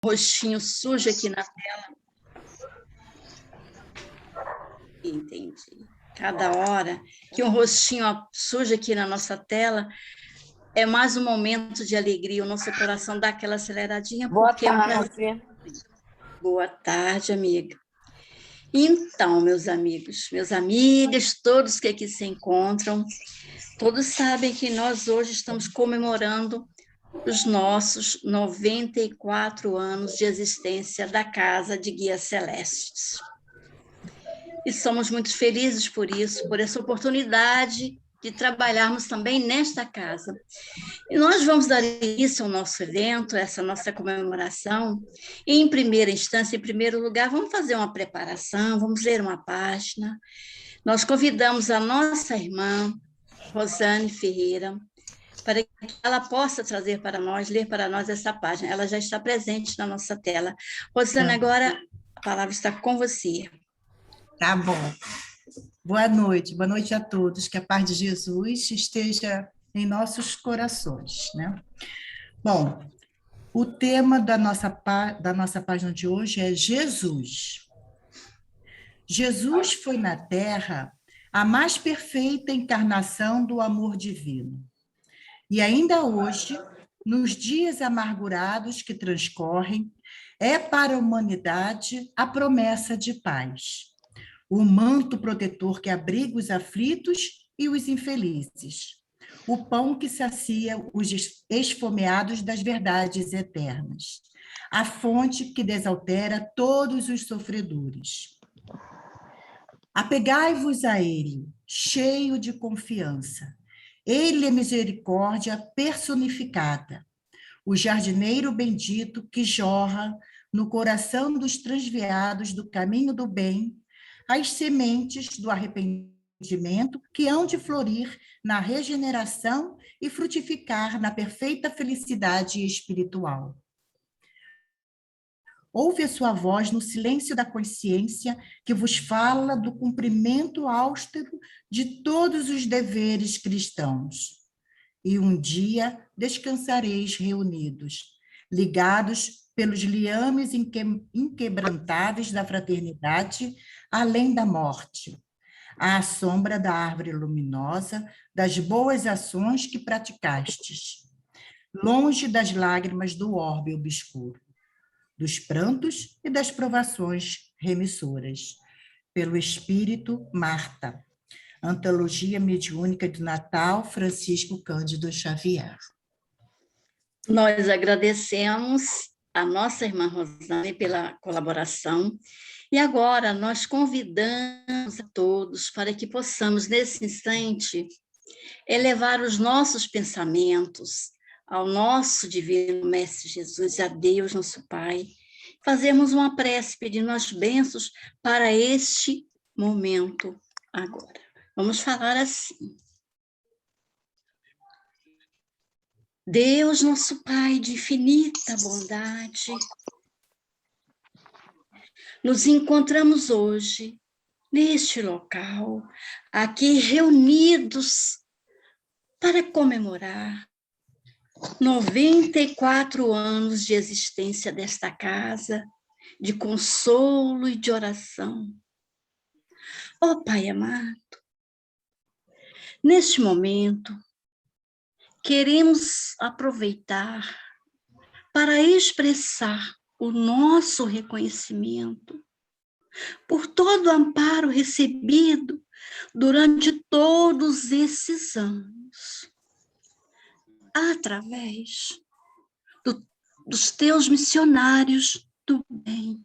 rostinho sujo aqui na tela. Entendi. Cada hora que um rostinho sujo aqui na nossa tela, é mais um momento de alegria, o nosso coração dá aquela aceleradinha. Boa tarde. Boa tarde, amiga. Então, meus amigos, minhas amigas, todos que aqui se encontram, todos sabem que nós hoje estamos comemorando os nossos 94 anos de existência da Casa de Guias Celestes. E somos muito felizes por isso, por essa oportunidade de trabalharmos também nesta casa. E nós vamos dar início ao nosso evento, essa nossa comemoração. E, em primeira instância, em primeiro lugar, vamos fazer uma preparação, vamos ler uma página. Nós convidamos a nossa irmã, Rosane Ferreira, para que ela possa trazer para nós, ler para nós essa página. Ela já está presente na nossa tela. Rosane, agora a palavra está com você. Tá bom. Boa noite a todos. Que a paz de Jesus esteja em nossos corações, né? Bom, o tema da nossa página de hoje é Jesus. Jesus foi na Terra a mais perfeita encarnação do amor divino. E ainda hoje, nos dias amargurados que transcorrem, é para a humanidade a promessa de paz, o manto protetor que abriga os aflitos e os infelizes, o pão que sacia os esfomeados das verdades eternas, a fonte que desaltera todos os sofredores. Apegai-vos a ele, cheio de confiança. Ele é misericórdia personificada, o jardineiro bendito que jorra no coração dos transviados do caminho do bem as sementes do arrependimento que hão de florir na regeneração e frutificar na perfeita felicidade espiritual. Ouve a sua voz no silêncio da consciência que vos fala do cumprimento austero de todos os deveres cristãos. E um dia descansareis reunidos, ligados pelos liames inquebrantáveis da fraternidade, além da morte, à sombra da árvore luminosa das boas ações que praticastes, longe das lágrimas do orbe obscuro, dos prantos e das provações remissoras. Pelo Espírito, Marta. Antologia Mediúnica do Natal, Francisco Cândido Xavier. Nós agradecemos a nossa irmã Rosane pela colaboração. E agora nós convidamos a todos para que possamos, nesse instante, elevar os nossos pensamentos ao nosso divino Mestre Jesus, a Deus, nosso Pai, fazermos uma prece pedindo as bênçãos para este momento agora. Vamos falar assim. Deus, nosso Pai de infinita bondade, nos encontramos hoje, neste local, aqui reunidos para comemorar 94 anos de existência desta casa, de consolo e de oração. Ó Pai amado, neste momento, queremos aproveitar para expressar o nosso reconhecimento por todo o amparo recebido durante todos esses anos, através dos teus missionários do bem.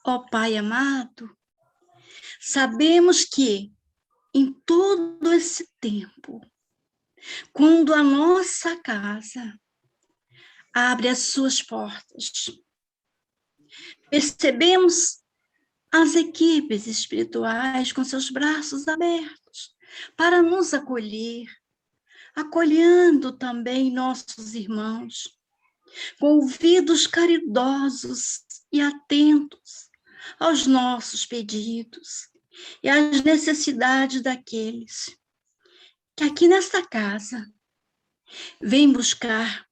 Ó Pai amado, sabemos que em todo esse tempo, quando a nossa casa abre as suas portas, percebemos as equipes espirituais com seus braços abertos para nos acolher, acolhendo também nossos irmãos, com ouvidos caridosos e atentos aos nossos pedidos e às necessidades daqueles que aqui nesta casa vêm buscar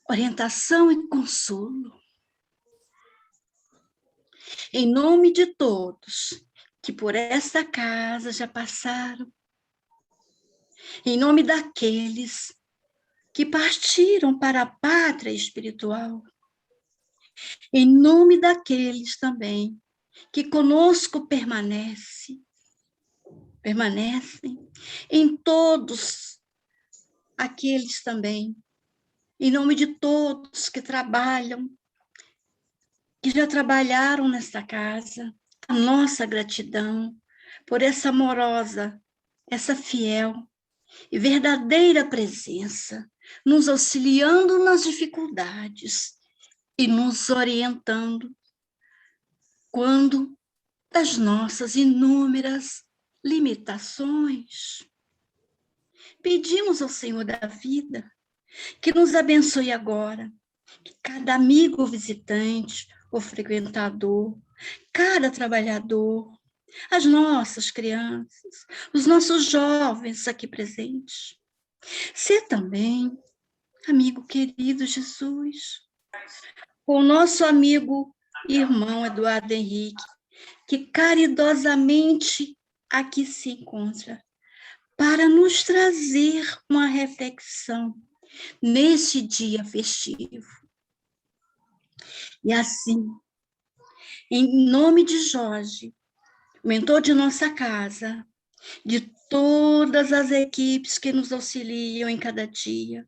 orientação e consolo. Em nome de todos que por esta casa já passaram, em nome daqueles que partiram para a pátria espiritual, em nome daqueles também que conosco permanecem, em todos aqueles também, em nome de todos que trabalham, que já trabalharam nesta casa, a nossa gratidão por essa amorosa, essa fiel e verdadeira presença, nos auxiliando nas dificuldades e nos orientando quando das nossas inúmeras limitações. Pedimos ao Senhor da vida que nos abençoe agora, que cada amigo visitante ou frequentador, cada trabalhador, as nossas crianças, os nossos jovens aqui presentes. Você também, amigo querido Jesus, com o nosso amigo e irmão Eduardo Henrique, que caridosamente aqui se encontra, para nos trazer uma reflexão neste dia festivo. E assim, em nome de Jorge, mentor de nossa casa, de todas as equipes que nos auxiliam em cada dia,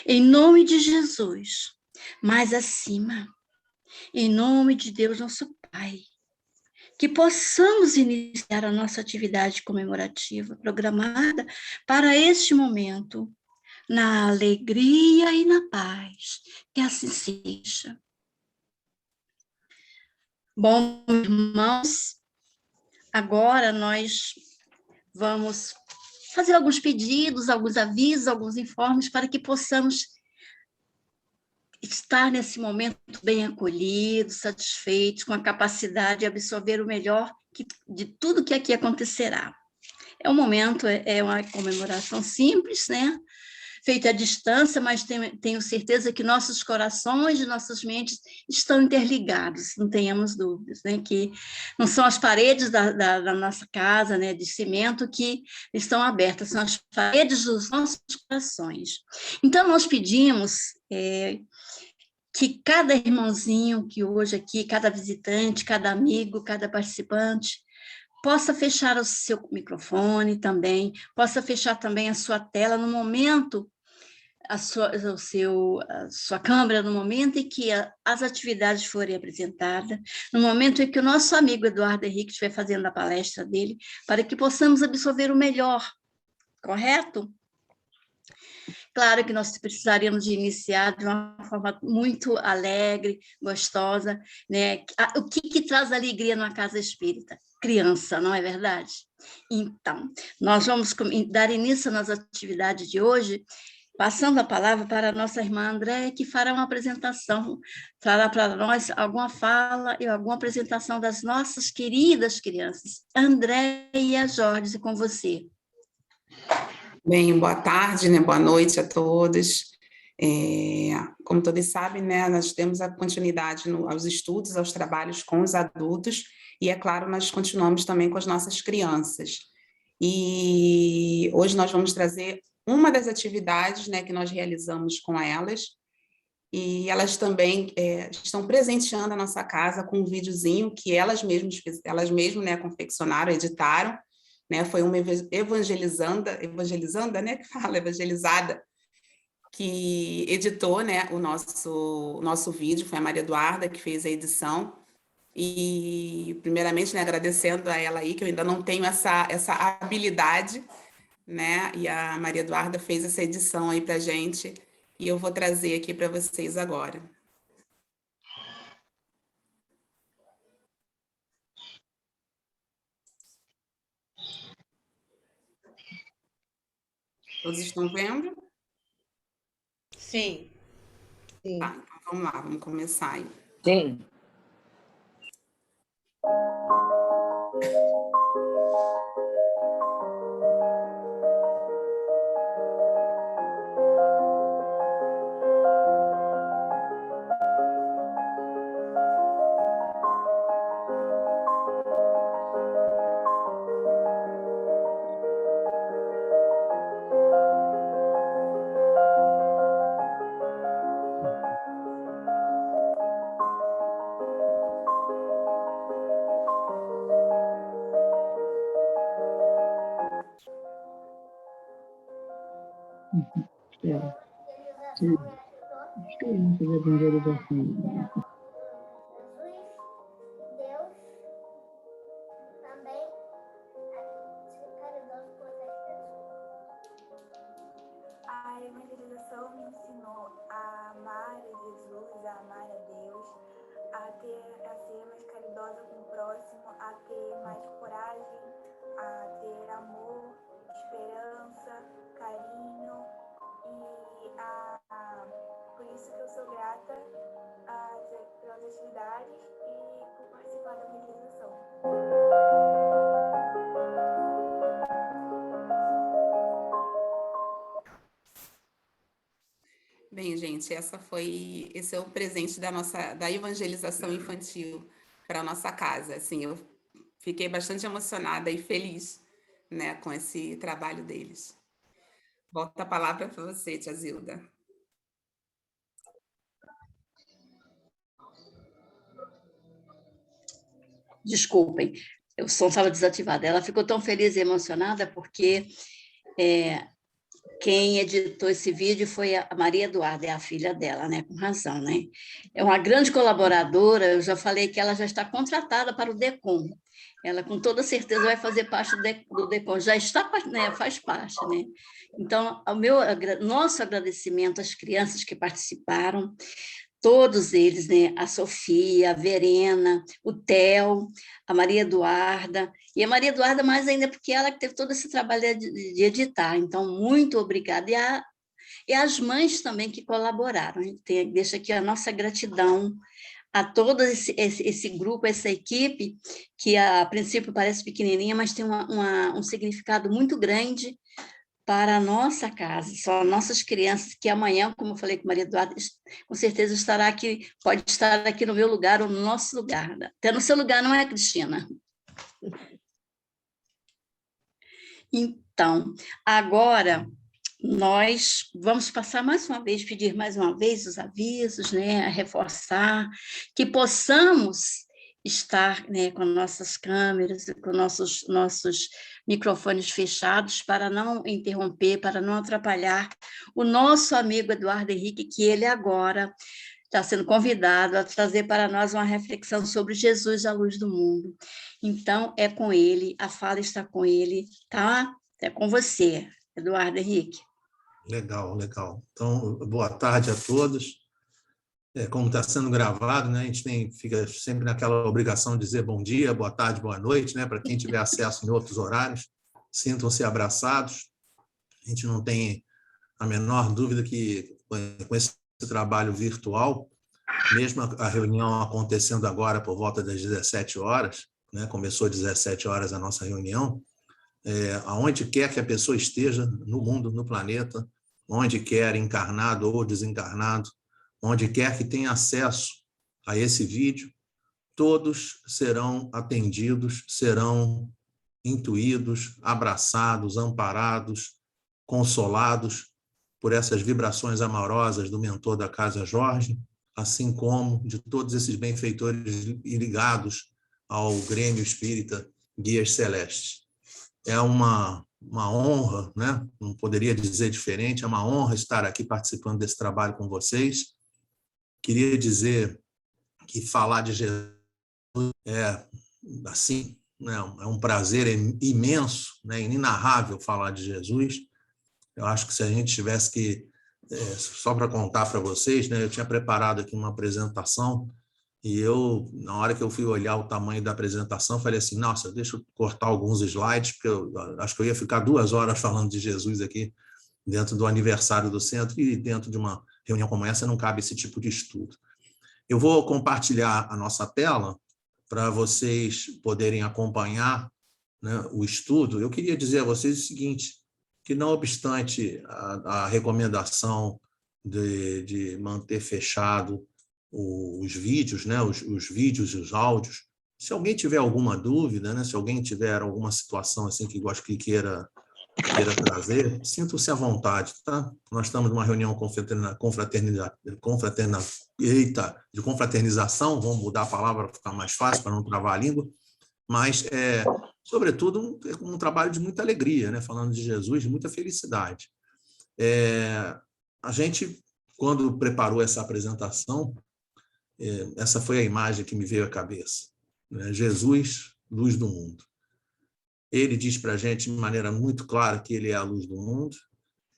em nome de Jesus, mais acima, em nome de Deus, nosso Pai, que possamos iniciar a nossa atividade comemorativa programada para este momento, na alegria e na paz, que assim seja. Bom, irmãos, agora nós vamos fazer alguns pedidos, alguns avisos, alguns informes para que possamos estar nesse momento bem acolhidos, satisfeitos, com a capacidade de absorver o melhor de tudo que aqui acontecerá. É um momento, é uma comemoração simples, né? Feita à distância, mas tenho certeza que nossos corações e nossas mentes estão interligados, não tenhamos dúvidas, né? Que não são as paredes da nossa casa, né, de cimento, que estão abertas, são as paredes dos nossos corações. Então, nós pedimos que cada irmãozinho que hoje aqui, cada visitante, cada amigo, cada participante, possa fechar o seu microfone também, possa fechar também a sua tela no momento, a sua câmera no momento em que as atividades forem apresentadas, no momento em que o nosso amigo Eduardo Henrique estiver fazendo a palestra dele, para que possamos absorver o melhor, correto? Claro que nós precisaríamos de iniciar de uma forma muito alegre, gostosa, né? O que traz alegria numa casa espírita? Criança, não é verdade? Então, nós vamos dar início nas atividades de hoje, passando a palavra para a nossa irmã Andréia, que fará uma apresentação, fará para nós alguma fala e alguma apresentação das nossas queridas crianças. Andréia Jorge, com você. Bem, boa tarde, né? Boa noite a todos. Como todos sabem, né, nós temos a continuidade aos estudos, aos trabalhos com os adultos, e, é claro, nós continuamos também com as nossas crianças. E hoje nós vamos trazer uma das atividades, né, que nós realizamos com elas, e elas também estão presenteando a nossa casa com um videozinho que elas mesmas, né, confeccionaram, editaram, né, foi uma evangelizanda, né, que fala, evangelizada, que editou, né, o nosso vídeo, foi a Maria Eduarda que fez a edição, e primeiramente, né, agradecendo a ela aí, que eu ainda não tenho essa habilidade, né, e a Maria Eduarda fez essa edição aí pra gente, e eu vou trazer aqui para vocês agora. Todos estão vendo? Sim. Tá, então vamos lá, vamos começar aí. Sim. Experiência de evangelização. A evangelização me ensinou a amar a Jesus, a amar a Deus, a ser mais caridosa com o próximo, a ter mais coragem, a ter amor, esperança, carinho por isso que eu sou grata pelas atividades e por participar da evangelização. Bem, gente, esse é o presente da evangelização infantil para a nossa casa. Assim, eu fiquei bastante emocionada e feliz, né, com esse trabalho deles. Volto a palavra para você, tia Zilda. Desculpem, o som estava desativado. Ela ficou tão feliz e emocionada porque quem editou esse vídeo foi a Maria Eduarda, é a filha dela, né? Com razão, né? É uma grande colaboradora, eu já falei que ela já está contratada para o DECOM. Ela, com toda certeza, vai fazer parte do DECOM, já está, né? Faz parte, né? Então, nosso agradecimento às crianças que participaram, todos eles, né? A Sofia, a Verena, o Theo, a Maria Eduarda, e a Maria Eduarda mais ainda porque ela que teve todo esse trabalho de editar, então muito obrigada, e as mães também que colaboraram, a gente deixa aqui a nossa gratidão a todo esse grupo, essa equipe, que a princípio parece pequenininha, mas tem um significado muito grande para a nossa casa, são nossas crianças, que amanhã, como eu falei com Maria Eduarda, com certeza estará aqui, pode estar aqui no meu lugar ou no nosso lugar, até no seu lugar, não é, Cristina? Então, agora, nós vamos passar mais uma vez, pedir mais uma vez os avisos, né, a reforçar, que possamos estar, né, com nossas câmeras, com nossos microfones fechados, para não interromper, para não atrapalhar o nosso amigo Eduardo Henrique, que ele agora está sendo convidado a trazer para nós uma reflexão sobre Jesus, a luz do mundo. Então, é com ele, a fala está com ele, tá? É com você, Eduardo Henrique. Legal, legal. Então, boa tarde a todos. Como está sendo gravado, né, a gente fica sempre naquela obrigação de dizer bom dia, boa tarde, boa noite, né, para quem tiver acesso em outros horários, sintam-se abraçados. A gente não tem a menor dúvida que com esse trabalho virtual, mesmo a reunião acontecendo agora por volta das 17 horas, né, começou às 17 horas a nossa reunião, aonde quer que a pessoa esteja no mundo, no planeta, onde quer, encarnado ou desencarnado, onde quer que tenha acesso a esse vídeo, todos serão atendidos, serão intuídos, abraçados, amparados, consolados por essas vibrações amorosas do mentor da Casa Jorge, assim como de todos esses benfeitores ligados ao Grêmio Espírita Guias Celestes. É uma honra, né? Não poderia dizer diferente, é uma honra estar aqui participando desse trabalho com vocês. Queria dizer que falar de Jesus é assim, né? É um prazer imenso, né? Inenarrável falar de Jesus. Eu acho que se a gente tivesse que, só para contar para vocês, né? Eu tinha preparado aqui uma apresentação e na hora que eu fui olhar o tamanho da apresentação, falei assim, nossa, deixa eu cortar alguns slides, porque eu acho que eu ia ficar 2 horas falando de Jesus aqui dentro do aniversário do centro, e dentro de uma reunião como essa não cabe esse tipo de estudo. Eu vou compartilhar a nossa tela para vocês poderem acompanhar, né, o estudo. Eu queria dizer a vocês o seguinte, que não obstante a recomendação de manter fechado os vídeos, né, os vídeos e os áudios, se alguém tiver alguma dúvida, né, se alguém tiver alguma situação assim que queira trazer, sintam-se à vontade, tá? Nós estamos numa reunião de confraternização, vamos mudar a palavra para ficar mais fácil, para não travar a língua, mas, sobretudo, um trabalho de muita alegria, né? Falando de Jesus, de muita felicidade. A gente, quando preparou essa apresentação, essa foi a imagem que me veio à cabeça, né? Jesus, luz do mundo. Ele diz para a gente de maneira muito clara que ele é a luz do mundo,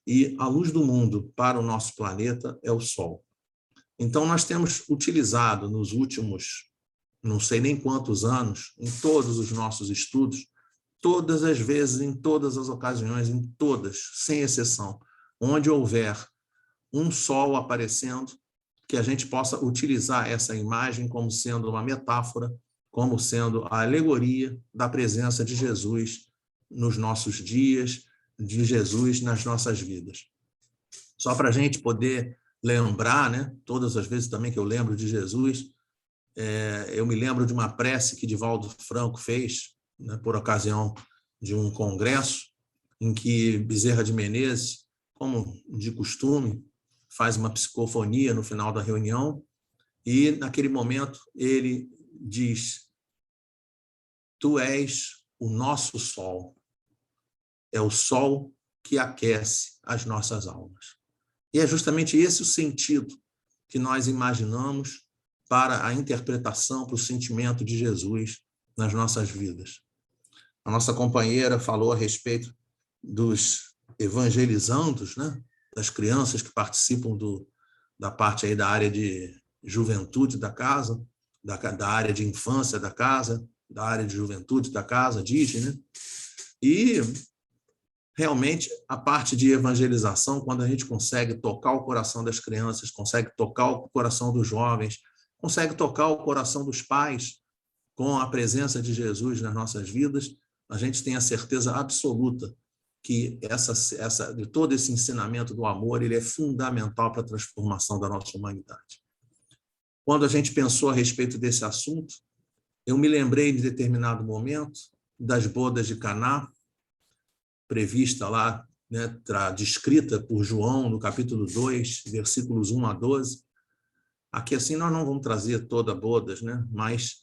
e a luz do mundo para o nosso planeta é o Sol. Então, nós temos utilizado nos últimos, não sei nem quantos anos, em todos os nossos estudos, todas as vezes, em todas as ocasiões, em todas, sem exceção, onde houver um sol aparecendo, que a gente possa utilizar essa imagem como sendo uma metáfora, como sendo a alegoria da presença de Jesus nos nossos dias, de Jesus nas nossas vidas. Só para a gente poder lembrar, né, todas as vezes também que eu lembro de Jesus, eu me lembro de uma prece que Divaldo Franco fez, né, por ocasião de um congresso, em que Bezerra de Menezes, como de costume, faz uma psicofonia no final da reunião, e naquele momento ele diz: tu és o nosso sol, é o sol que aquece as nossas almas. E é justamente esse o sentido que nós imaginamos para a interpretação, para o sentimento de Jesus nas nossas vidas. A nossa companheira falou a respeito dos evangelizandos, né? Das crianças que participam da parte aí da área de juventude da casa, da área de infância da casa, da área de juventude da casa, dizem, né? E realmente a parte de evangelização, quando a gente consegue tocar o coração das crianças, consegue tocar o coração dos jovens, consegue tocar o coração dos pais com a presença de Jesus nas nossas vidas, a gente tem a certeza absoluta que de todo esse ensinamento do amor, ele é fundamental para a transformação da nossa humanidade. Quando a gente pensou a respeito desse assunto, eu me lembrei de determinado momento das bodas de Caná, prevista lá, né, descrita por João no capítulo 2, versículos 1 a 12. Aqui assim nós não vamos trazer toda bodas, né, mas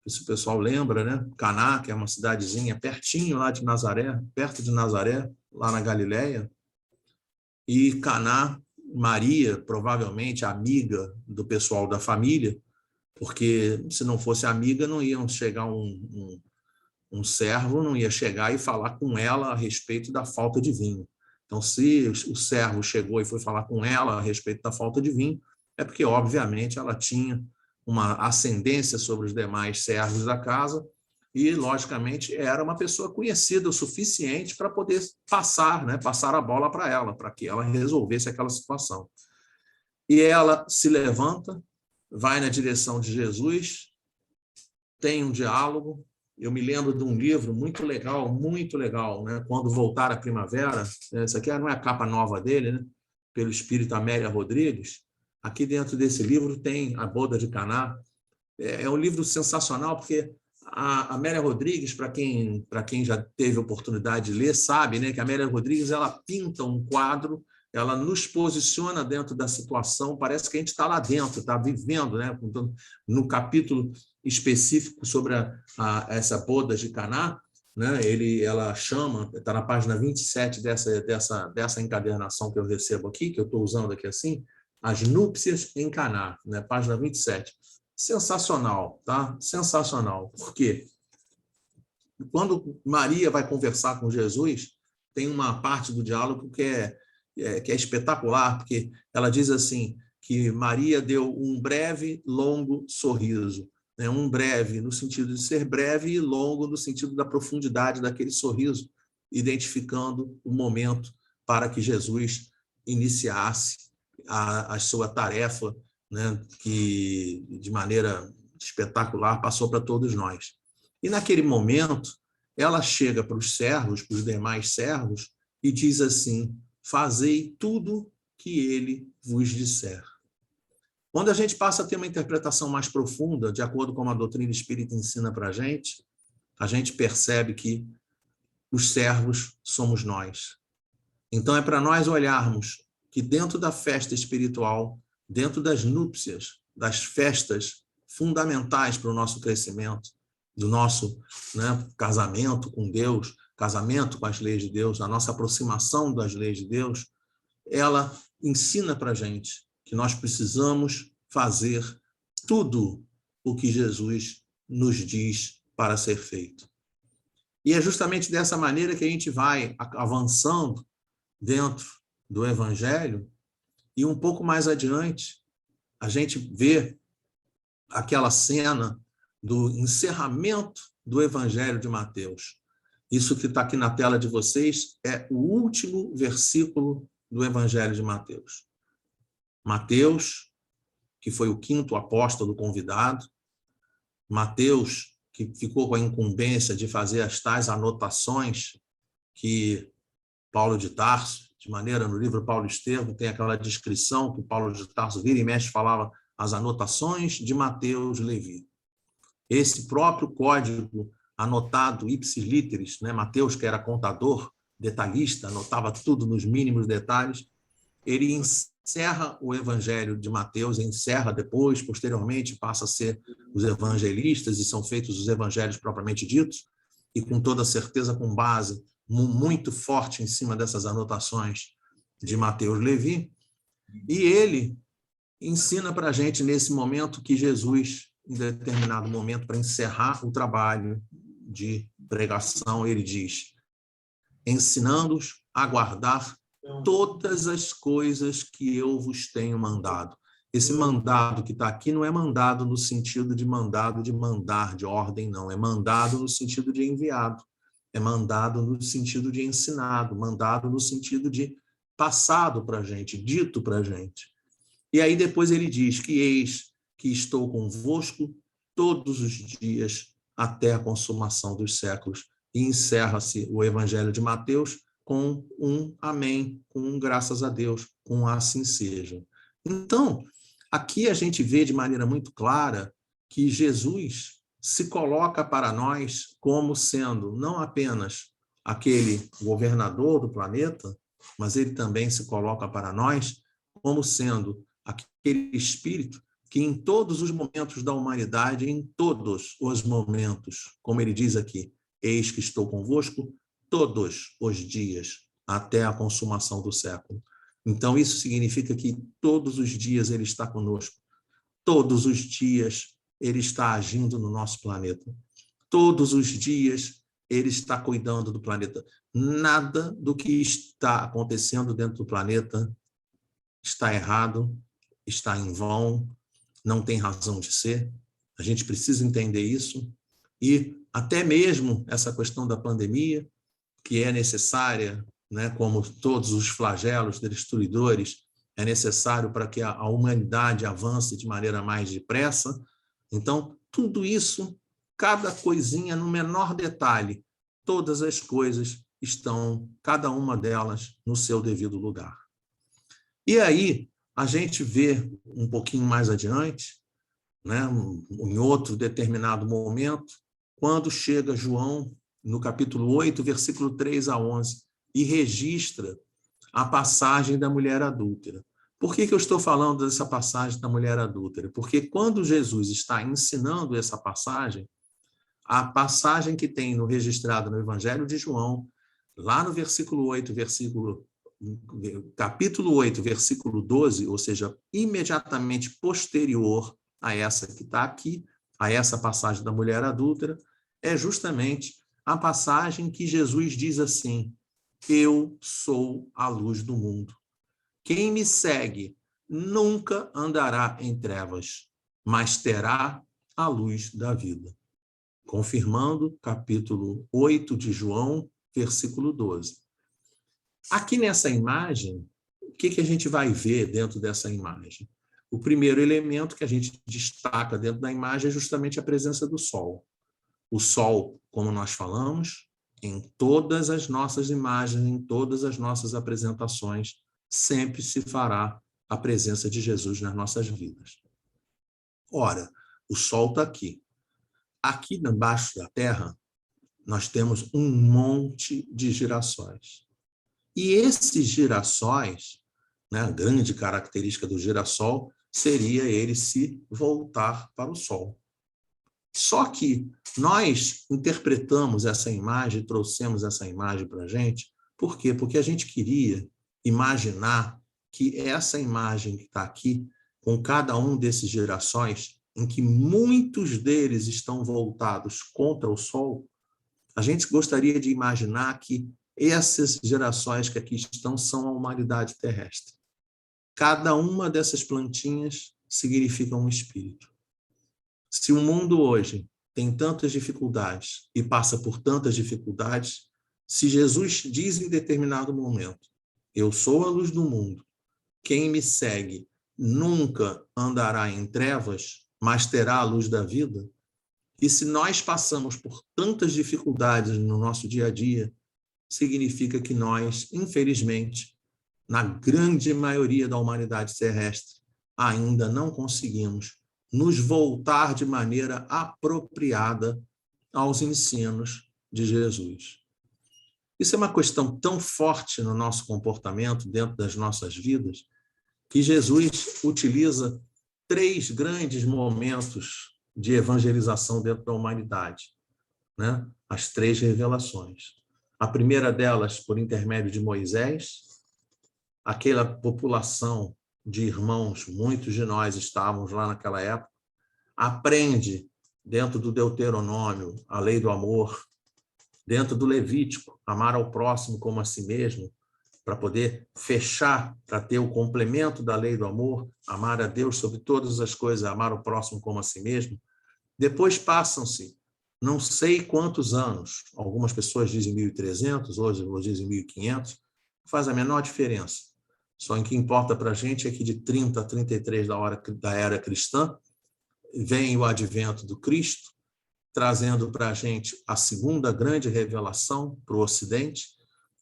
se o pessoal lembra, né, Caná, que é uma cidadezinha pertinho lá de Nazaré, perto de Nazaré, lá na Galileia, e Caná, Maria, provavelmente amiga do pessoal da família, porque se não fosse amiga, não iam chegar um servo, não ia chegar e falar com ela a respeito da falta de vinho. Então, se o servo chegou e foi falar com ela a respeito da falta de vinho, é porque, obviamente, ela tinha uma ascendência sobre os demais servos da casa e, logicamente, era uma pessoa conhecida o suficiente para poder passar a bola para ela, para que ela resolvesse aquela situação. E ela se levanta, vai na direção de Jesus, tem um diálogo. Eu me lembro de um livro muito legal, né? Quando Voltar a Primavera, essa aqui não é a capa nova dele, né? Pelo espírito Amélia Rodrigues. Aqui dentro desse livro tem A Boda de Caná. É um livro sensacional, porque a Amélia Rodrigues, para quem já teve oportunidade de ler, sabe, né, que a Amélia Rodrigues ela pinta um quadro, ela nos posiciona dentro da situação, parece que a gente está lá dentro, está vivendo, né? No capítulo específico sobre essa boda de Caná, né? Ela chama, está na página 27 dessa encadernação que eu recebo aqui, que eu estou usando aqui assim, As Núpcias em Caná, né? Página 27. Sensacional, tá? Sensacional. Por quê? Quando Maria vai conversar com Jesus, tem uma parte do diálogo que é espetacular, porque ela diz assim, que Maria deu um breve, longo sorriso. Né? Um breve no sentido de ser breve e longo no sentido da profundidade daquele sorriso, identificando o momento para que Jesus iniciasse a sua tarefa, né? Que de maneira espetacular passou para todos nós. E naquele momento, ela chega para os servos, para os demais servos, e diz assim: fazei tudo que ele vos disser. Quando a gente passa a ter uma interpretação mais profunda, de acordo com a doutrina espírita ensina para a gente percebe que os servos somos nós. Então, é para nós olharmos que dentro da festa espiritual, dentro das núpcias, das festas fundamentais para o nosso crescimento, do nosso, né, casamento com Deus, casamento com as leis de Deus, a nossa aproximação das leis de Deus, ela ensina para a gente que nós precisamos fazer tudo o que Jesus nos diz para ser feito. E é justamente dessa maneira que a gente vai avançando dentro do Evangelho, e um pouco mais adiante, a gente vê aquela cena do encerramento do Evangelho de Mateus. Isso que está aqui na tela de vocês é o último versículo do Evangelho de Mateus. Mateus, que foi o 5º apóstolo convidado, Mateus, que ficou com a incumbência de fazer as tais anotações que Paulo de Tarso, de maneira, no livro Paulo Estevão, tem aquela descrição que Paulo de Tarso vira e mexe, falava as anotações de Mateus Levi. Esse próprio código anotado ipsis literis, né? Mateus, que era contador, detalhista, anotava tudo nos mínimos detalhes, ele encerra o Evangelho de Mateus, encerra depois, posteriormente passa a ser os evangelistas e são feitos os evangelhos propriamente ditos, e com toda certeza com base muito forte em cima dessas anotações de Mateus Levi, e ele ensina para a gente nesse momento que Jesus, em determinado momento, para encerrar o trabalho de pregação, ele diz, ensinando-os a guardar todas as coisas que eu vos tenho mandado. Esse mandado que está aqui não é mandado no sentido de mandado de mandar, de ordem, não. É mandado no sentido de enviado. É mandado no sentido de ensinado, mandado no sentido de passado para a gente, dito para a gente. E aí depois ele diz que eis que estou convosco todos os dias até a consumação dos séculos. E encerra-se o Evangelho de Mateus com um amém, com um graças a Deus, com um assim seja. Então, aqui a gente vê de maneira muito clara que Jesus se coloca para nós como sendo não apenas aquele governador do planeta, mas ele também se coloca para nós como sendo aquele Espírito que em todos os momentos da humanidade, em todos os momentos, como ele diz aqui, eis que estou convosco todos os dias até a consumação do século. Então, isso significa que todos os dias ele está conosco, todos os dias ele está agindo no nosso planeta, todos os dias ele está cuidando do planeta. Nada do que está acontecendo dentro do planeta está errado, está em vão, não tem razão de ser. A gente precisa entender isso. E até mesmo essa questão da pandemia, que é necessária, né, como todos os flagelos destruidores, é necessário para que a humanidade avance de maneira mais depressa. Então, tudo isso, cada coisinha no menor detalhe, todas as coisas estão, cada uma delas, no seu devido lugar. E aí, a gente vê um pouquinho mais adiante, né, em outro determinado momento, quando chega João, no capítulo 8, versículo 3 a 11, e registra a passagem da mulher adúltera. Por que eu estou falando dessa passagem da mulher adúltera? Porque quando Jesus está ensinando essa passagem, a passagem que tem no registrado no Evangelho de João, lá no versículo 8, capítulo 8, versículo 12, ou seja, imediatamente posterior a essa que está aqui, a essa passagem da mulher adúltera, é justamente a passagem que Jesus diz assim, eu sou a luz do mundo. Quem me segue nunca andará em trevas, mas terá a luz da vida. Confirmando capítulo 8 de João, versículo 12. Aqui nessa imagem, o que a gente vai ver dentro dessa imagem? O primeiro elemento que a gente destaca dentro da imagem é justamente a presença do sol. O sol, como nós falamos, em todas as nossas imagens, em todas as nossas apresentações, sempre se fará a presença de Jesus nas nossas vidas. Ora, o sol está aqui. Aqui embaixo da terra, nós temos um monte de girassóis. E esses girassóis, né, a grande característica do girassol seria ele se voltar para o sol. Só que nós interpretamos essa imagem, trouxemos essa imagem para a gente, por quê? Porque a gente queria imaginar que essa imagem que está aqui, com cada um desses girassóis, em que muitos deles estão voltados contra o Sol, a gente gostaria de imaginar que essas gerações que aqui estão são a humanidade terrestre. Cada uma dessas plantinhas significa um espírito. Se o mundo hoje tem tantas dificuldades e passa por tantas dificuldades, se Jesus diz em determinado momento, eu sou a luz do mundo, quem me segue nunca andará em trevas, mas terá a luz da vida, e se nós passamos por tantas dificuldades no nosso dia a dia, significa que nós, infelizmente, na grande maioria da humanidade terrestre, ainda não conseguimos nos voltar de maneira apropriada aos ensinos de Jesus. Isso é uma questão tão forte no nosso comportamento, dentro das nossas vidas, que Jesus utiliza 3 grandes momentos de evangelização dentro da humanidade, né? As 3 revelações. A primeira delas, por intermédio de Moisés, aquela população de irmãos, muitos de nós estávamos lá naquela época, aprende dentro do Deuteronômio a lei do amor, dentro do Levítico, amar ao próximo como a si mesmo, para poder fechar, para ter o complemento da lei do amor, amar a Deus sobre todas as coisas, amar o próximo como a si mesmo. Depois passam-se não sei quantos anos, algumas pessoas dizem 1.300, outros dizem 1.500, faz a menor diferença. Só em que importa para a gente é que de 30 a 33 da era cristã, vem o advento do Cristo, trazendo para a gente a segunda grande revelação para o Ocidente,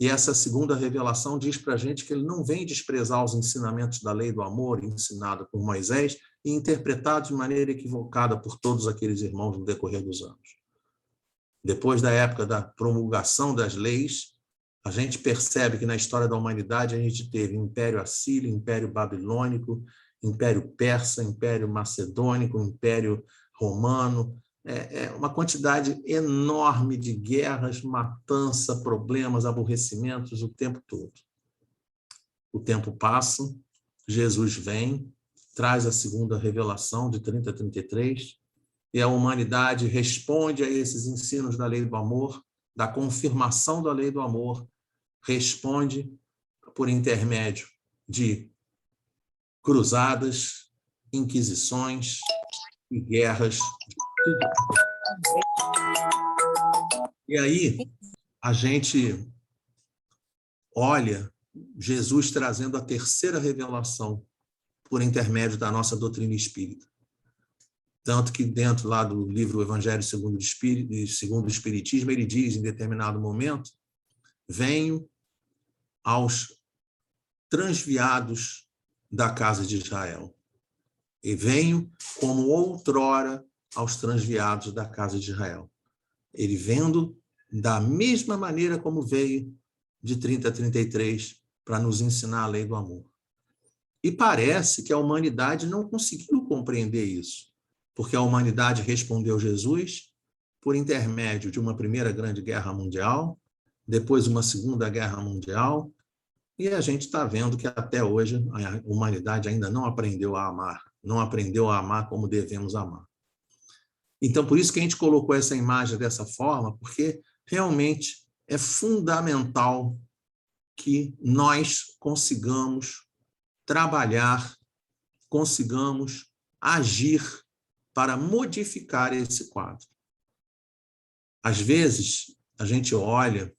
e essa segunda revelação diz para a gente que ele não vem desprezar os ensinamentos da lei do amor, ensinado por Moisés, e interpretado de maneira equivocada por todos aqueles irmãos no decorrer dos anos. Depois da época da promulgação das leis, a gente percebe que na história da humanidade a gente teve Império Assírio, Império Babilônico, Império Persa, Império Macedônico, Império Romano, uma quantidade enorme de guerras, matança, problemas, aborrecimentos o tempo todo. O tempo passa, Jesus vem, traz a segunda revelação de 30 a 33, e a humanidade responde a esses ensinos da lei do amor, da confirmação da lei do amor, responde por intermédio de cruzadas, inquisições e guerras. E aí a gente olha Jesus trazendo a terceira revelação por intermédio da nossa doutrina espírita. Tanto que dentro lá do livro Evangelho segundo o Espiritismo, ele diz em determinado momento, venho aos transviados da casa de Israel. E venho como outrora aos transviados da casa de Israel. Ele vendo da mesma maneira como veio de 30 a 33 para nos ensinar a lei do amor. E parece que a humanidade não conseguiu compreender isso, porque a humanidade respondeu a Jesus por intermédio de uma primeira grande guerra mundial, depois uma segunda guerra mundial, e a gente está vendo que até hoje a humanidade ainda não aprendeu a amar como devemos amar. Então, por isso que a gente colocou essa imagem dessa forma, porque realmente é fundamental que nós consigamos trabalhar, consigamos agir para modificar esse quadro. Às vezes, a gente olha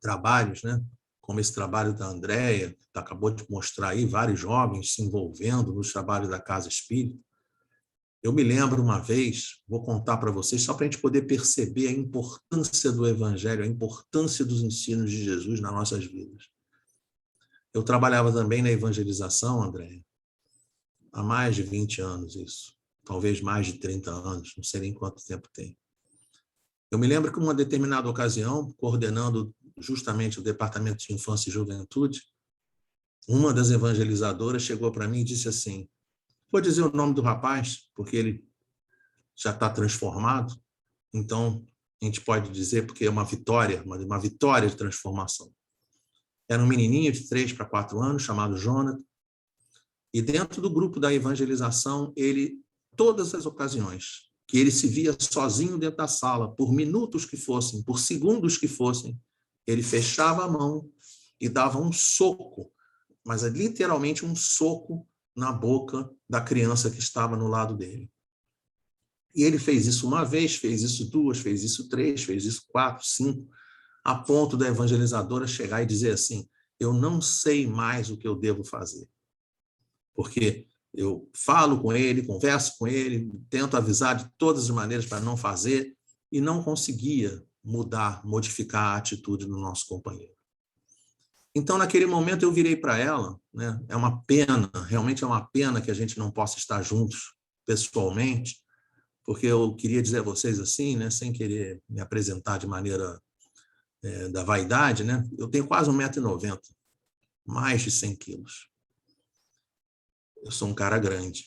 trabalhos, né, como esse trabalho da Andréia, que acabou de mostrar aí vários jovens se envolvendo nos trabalhos da Casa Espírita. Eu me lembro uma vez, vou contar para vocês, só para a gente poder perceber a importância do Evangelho, a importância dos ensinos de Jesus nas nossas vidas. Eu trabalhava também na evangelização, Andréia, há mais de 20 anos isso, talvez mais de 30 anos, não sei nem quanto tempo tem. Eu me lembro que, em uma determinada ocasião, coordenando justamente o Departamento de Infância e Juventude, uma das evangelizadoras chegou para mim e disse assim, vou dizer o nome do rapaz, porque ele já está transformado, então a gente pode dizer porque é uma vitória de transformação. Era um menininho de 3 para 4 anos, chamado Jonathan, e dentro do grupo da evangelização, ele, todas as ocasiões que ele se via sozinho dentro da sala, por minutos que fossem, por segundos que fossem, ele fechava a mão e dava um soco, mas é literalmente um soco na boca da criança que estava no lado dele. E ele fez isso uma vez, fez isso 2, fez isso 3, fez isso 4, 5, a ponto da evangelizadora chegar e dizer assim: eu não sei mais o que eu devo fazer. Porque eu falo com ele, converso com ele, tento avisar de todas as maneiras para não fazer, e não conseguia mudar, modificar a atitude do nosso companheiro. Então, naquele momento, eu virei para ela, né? É uma pena, realmente é uma pena que a gente não possa estar juntos pessoalmente, porque eu queria dizer a vocês assim, né, sem querer me apresentar de maneira da vaidade, né? Eu tenho quase 1,90 m, mais de 100 quilos. Eu sou um cara grande.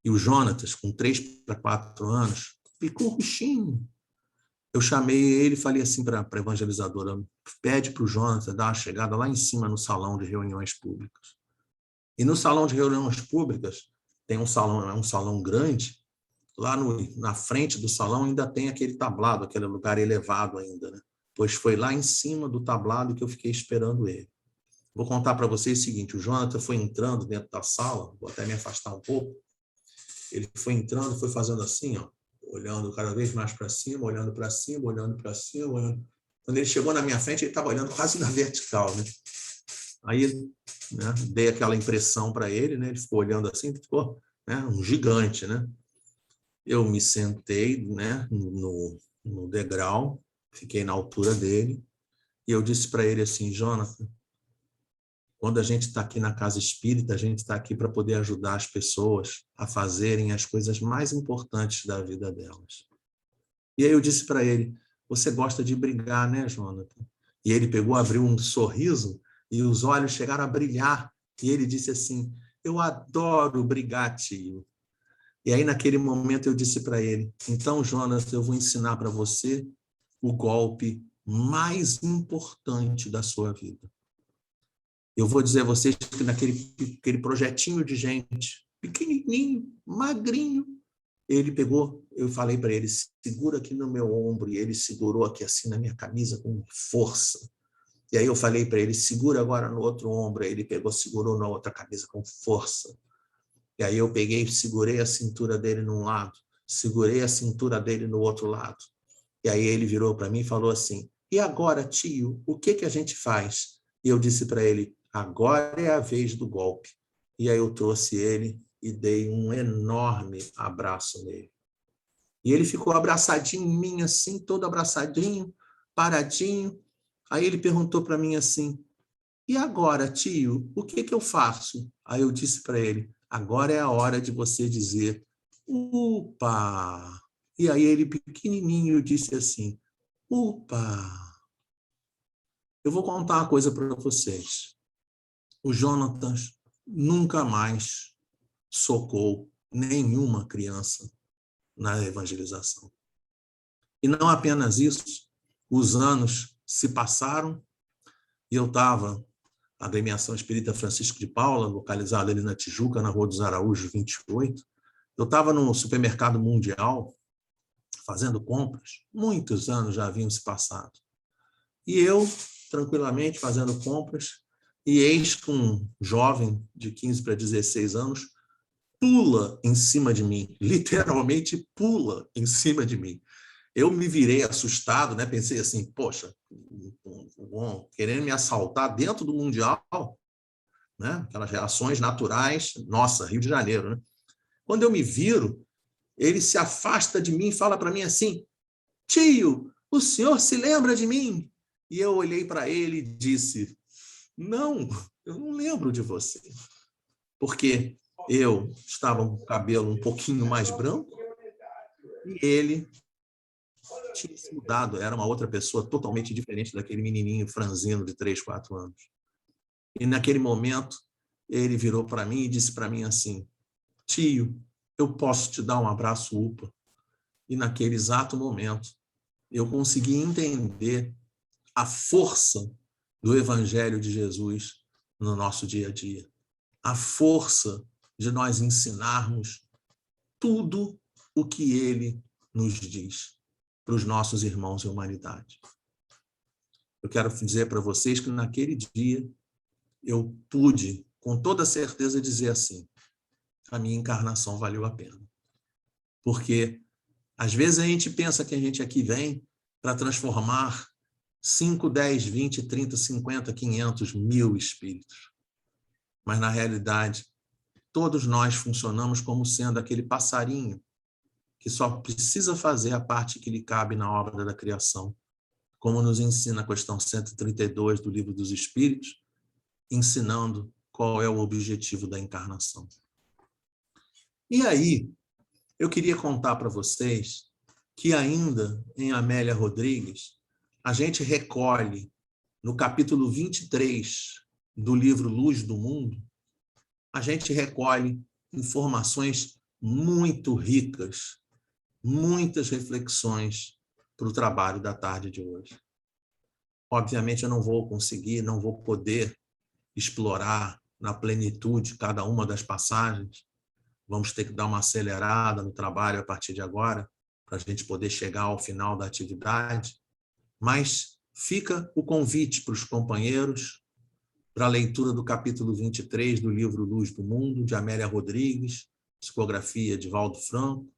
E o Jonatas, com 3 para 4 anos, ficou roxinho. Eu chamei ele e falei assim para a evangelizadora: pede para o Jonatas dar uma chegada lá em cima no salão de reuniões públicas. E no salão de reuniões públicas tem um salão, é um salão grande. Lá na frente do salão ainda tem aquele tablado, aquele lugar elevado ainda, né? Pois foi lá em cima do tablado que eu fiquei esperando ele. Vou contar para vocês o seguinte: o Jonathan foi entrando dentro da sala, vou até me afastar um pouco. Ele foi entrando, foi fazendo assim, ó, olhando cada vez mais para cima, olhando para cima, olhando para cima. Olhando. Quando ele chegou na minha frente, ele estava olhando quase na vertical, né? Aí, né, dei aquela impressão para ele, né? Ele ficou olhando assim, ficou, né, um gigante, né? Eu me sentei, né, no degrau, fiquei na altura dele, e eu disse para ele assim: Jonathan, quando a gente está aqui na casa espírita, a gente está aqui para poder ajudar as pessoas a fazerem as coisas mais importantes da vida delas. E aí eu disse para ele: você gosta de brigar, né, Jonathan? E ele pegou, abriu um sorriso e os olhos chegaram a brilhar. E ele disse assim: eu adoro brigar, tio. E aí, naquele momento, eu disse para ele: então, Jonathan, eu vou ensinar para você o golpe mais importante da sua vida. Eu vou dizer a vocês que naquele projetinho de gente, pequenininho, magrinho, ele pegou, eu falei para ele: segura aqui no meu ombro, e ele segurou aqui assim na minha camisa com força. E aí eu falei para ele: segura agora no outro ombro. Aí ele pegou, segurou na outra camisa com força. E aí eu peguei e segurei a cintura dele num lado, segurei a cintura dele no outro lado. E aí ele virou para mim e falou assim: e agora, tio, o que a gente faz? E eu disse para ele: agora é a vez do golpe. E aí eu trouxe ele e dei um enorme abraço nele. E ele ficou abraçadinho em mim, assim, todo abraçadinho, paradinho. Aí ele perguntou para mim assim: e agora, tio, o que eu faço? Aí eu disse para ele: agora é a hora de você dizer upa. E aí ele, pequenininho, disse assim: upa. Eu vou contar uma coisa para vocês. O Jonathan nunca mais socou nenhuma criança na evangelização. E não apenas isso, os anos se passaram e eu estava na Agremiação Espírita Francisco de Paula, localizada ali na Tijuca, na Rua dos Araújos, 28. Eu estava no supermercado Mundial, fazendo compras. Muitos anos já haviam se passado. E eu, tranquilamente, fazendo compras, e eis que um jovem de 15 para 16 anos pula em cima de mim, literalmente pula em cima de mim. Eu me virei assustado, né? Pensei assim: poxa, querendo me assaltar dentro do Mundial, né? Aquelas reações naturais, nossa, Rio de Janeiro, né? Quando eu me viro, ele se afasta de mim e fala para mim assim: tio, o senhor se lembra de mim? E eu olhei para ele e disse: não, eu não lembro de você. Porque eu estava com o cabelo um pouquinho mais branco e ele tinha se mudado, era uma outra pessoa totalmente diferente daquele menininho franzino de 3, 4 anos. E naquele momento, ele virou para mim e disse para mim assim: tio, eu posso te dar um abraço upa? E naquele exato momento, eu consegui entender a força do Evangelho de Jesus no nosso dia a dia. A força de nós ensinarmos tudo o que ele nos diz para os nossos irmãos em humanidade. Eu quero dizer para vocês que naquele dia eu pude, com toda certeza, dizer assim: a minha encarnação valeu a pena. Porque às vezes a gente pensa que a gente aqui vem para transformar 5, 10, 20, 30, 50, 500, 1000 espíritos. Mas, na realidade, todos nós funcionamos como sendo aquele passarinho que só precisa fazer a parte que lhe cabe na obra da criação, como nos ensina a questão 132 do Livro dos Espíritos, ensinando qual é o objetivo da encarnação. E aí, eu queria contar para vocês que ainda em Amélia Rodrigues, a gente recolhe no capítulo 23 do livro Luz do Mundo, a gente recolhe informações muito ricas, muitas reflexões para o trabalho da tarde de hoje. Obviamente eu não vou conseguir, não vou poder explorar na plenitude cada uma das passagens. Vamos ter que dar uma acelerada no trabalho a partir de agora, para a gente poder chegar ao final da atividade. Mas fica o convite para os companheiros para a leitura do capítulo 23 do livro Luz do Mundo, de Amélia Rodrigues, psicografia de Valdo Franco,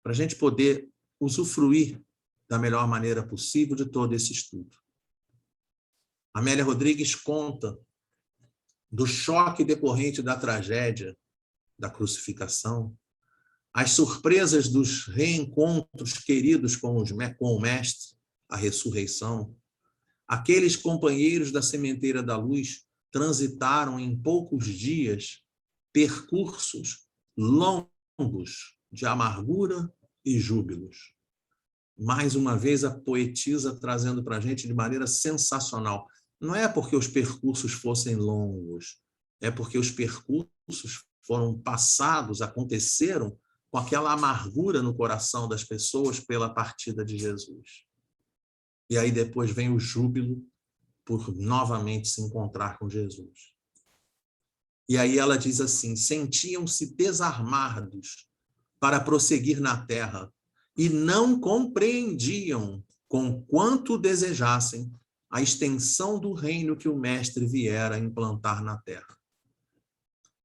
para a gente poder usufruir da melhor maneira possível de todo esse estudo. Amélia Rodrigues conta do choque decorrente da tragédia da crucificação, as surpresas dos reencontros queridos com o Mestre, a ressurreição. Aqueles companheiros da Sementeira da Luz transitaram em poucos dias percursos longos de amargura e júbilos. Mais uma vez, a poetisa trazendo para a gente de maneira sensacional. Não é porque os percursos fossem longos, é porque os percursos foram passados, aconteceram com aquela amargura no coração das pessoas pela partida de Jesus. E aí depois vem o júbilo por novamente se encontrar com Jesus. E aí ela diz assim: sentiam-se desarmados para prosseguir na terra e não compreendiam, com quanto desejassem, a extensão do reino que o Mestre viera implantar na terra.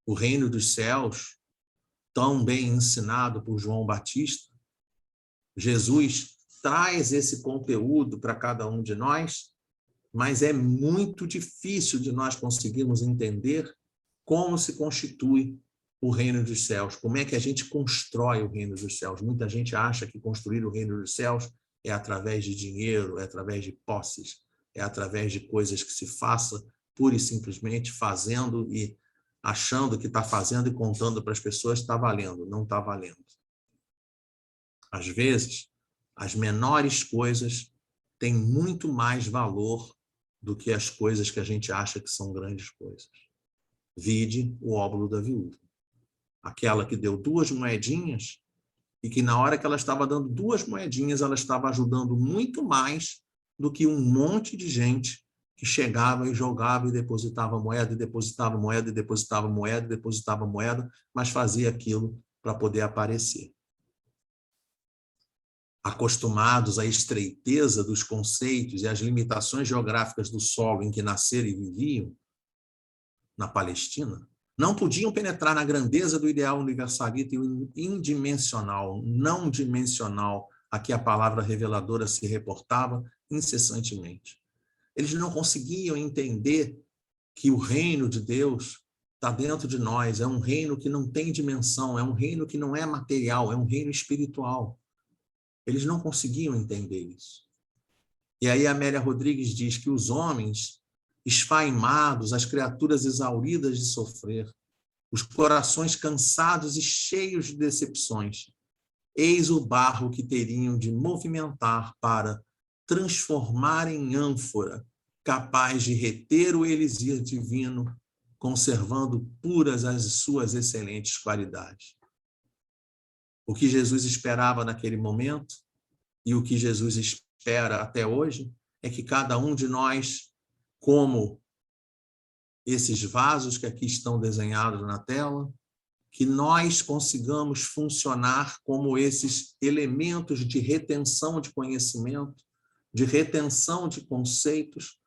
O reino dos céus, tão bem ensinado por João Batista, Jesus traz esse conteúdo para cada um de nós, mas é muito difícil de nós conseguirmos entender como se constitui o reino dos céus, como é que a gente constrói o reino dos céus. Muita gente acha que construir o reino dos céus é através de dinheiro, é através de posses, é através de coisas que se faça pura e simplesmente fazendo e achando que está fazendo e contando para as pessoas está valendo. Não está valendo. Às vezes, as menores coisas têm muito mais valor do que as coisas que a gente acha que são grandes coisas. Vide o óbolo da viúva. Aquela que deu 2 moedinhas e que na hora que ela estava dando 2 moedinhas, ela estava ajudando muito mais do que um monte de gente que chegava e jogava e depositava moeda, e depositava moeda, e depositava moeda, e depositava moeda, mas fazia aquilo para poder aparecer. Acostumados à estreiteza dos conceitos e às limitações geográficas do solo em que nasceram e viviam, na Palestina, não podiam penetrar na grandeza do ideal universalista e o indimensional, não dimensional, a que a palavra reveladora se reportava incessantemente. Eles não conseguiam entender que o reino de Deus está dentro de nós, é um reino que não tem dimensão, é um reino que não é material, é um reino espiritual. Eles não conseguiam entender isso. E aí a Amélia Rodrigues diz que os homens esfaimados, as criaturas exauridas de sofrer, os corações cansados e cheios de decepções, eis o barro que teriam de movimentar para transformar em ânfora, capaz de reter o elixir divino, conservando puras as suas excelentes qualidades. O que Jesus esperava naquele momento e o que Jesus espera até hoje é que cada um de nós como esses vasos que aqui estão desenhados na tela, que nós consigamos funcionar como esses elementos de retenção de conhecimento, de retenção de conceitos,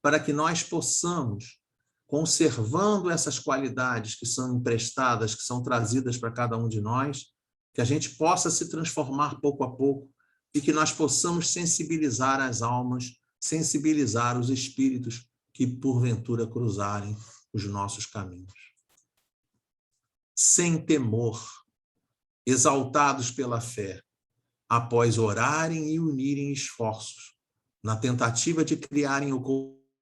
para que nós possamos, conservando essas qualidades que são emprestadas, que são trazidas para cada um de nós, que a gente possa se transformar pouco a pouco e que nós possamos sensibilizar as almas, sensibilizar os espíritos que, porventura, cruzarem os nossos caminhos. Sem temor, exaltados pela fé, após orarem e unirem esforços, na tentativa de criarem uma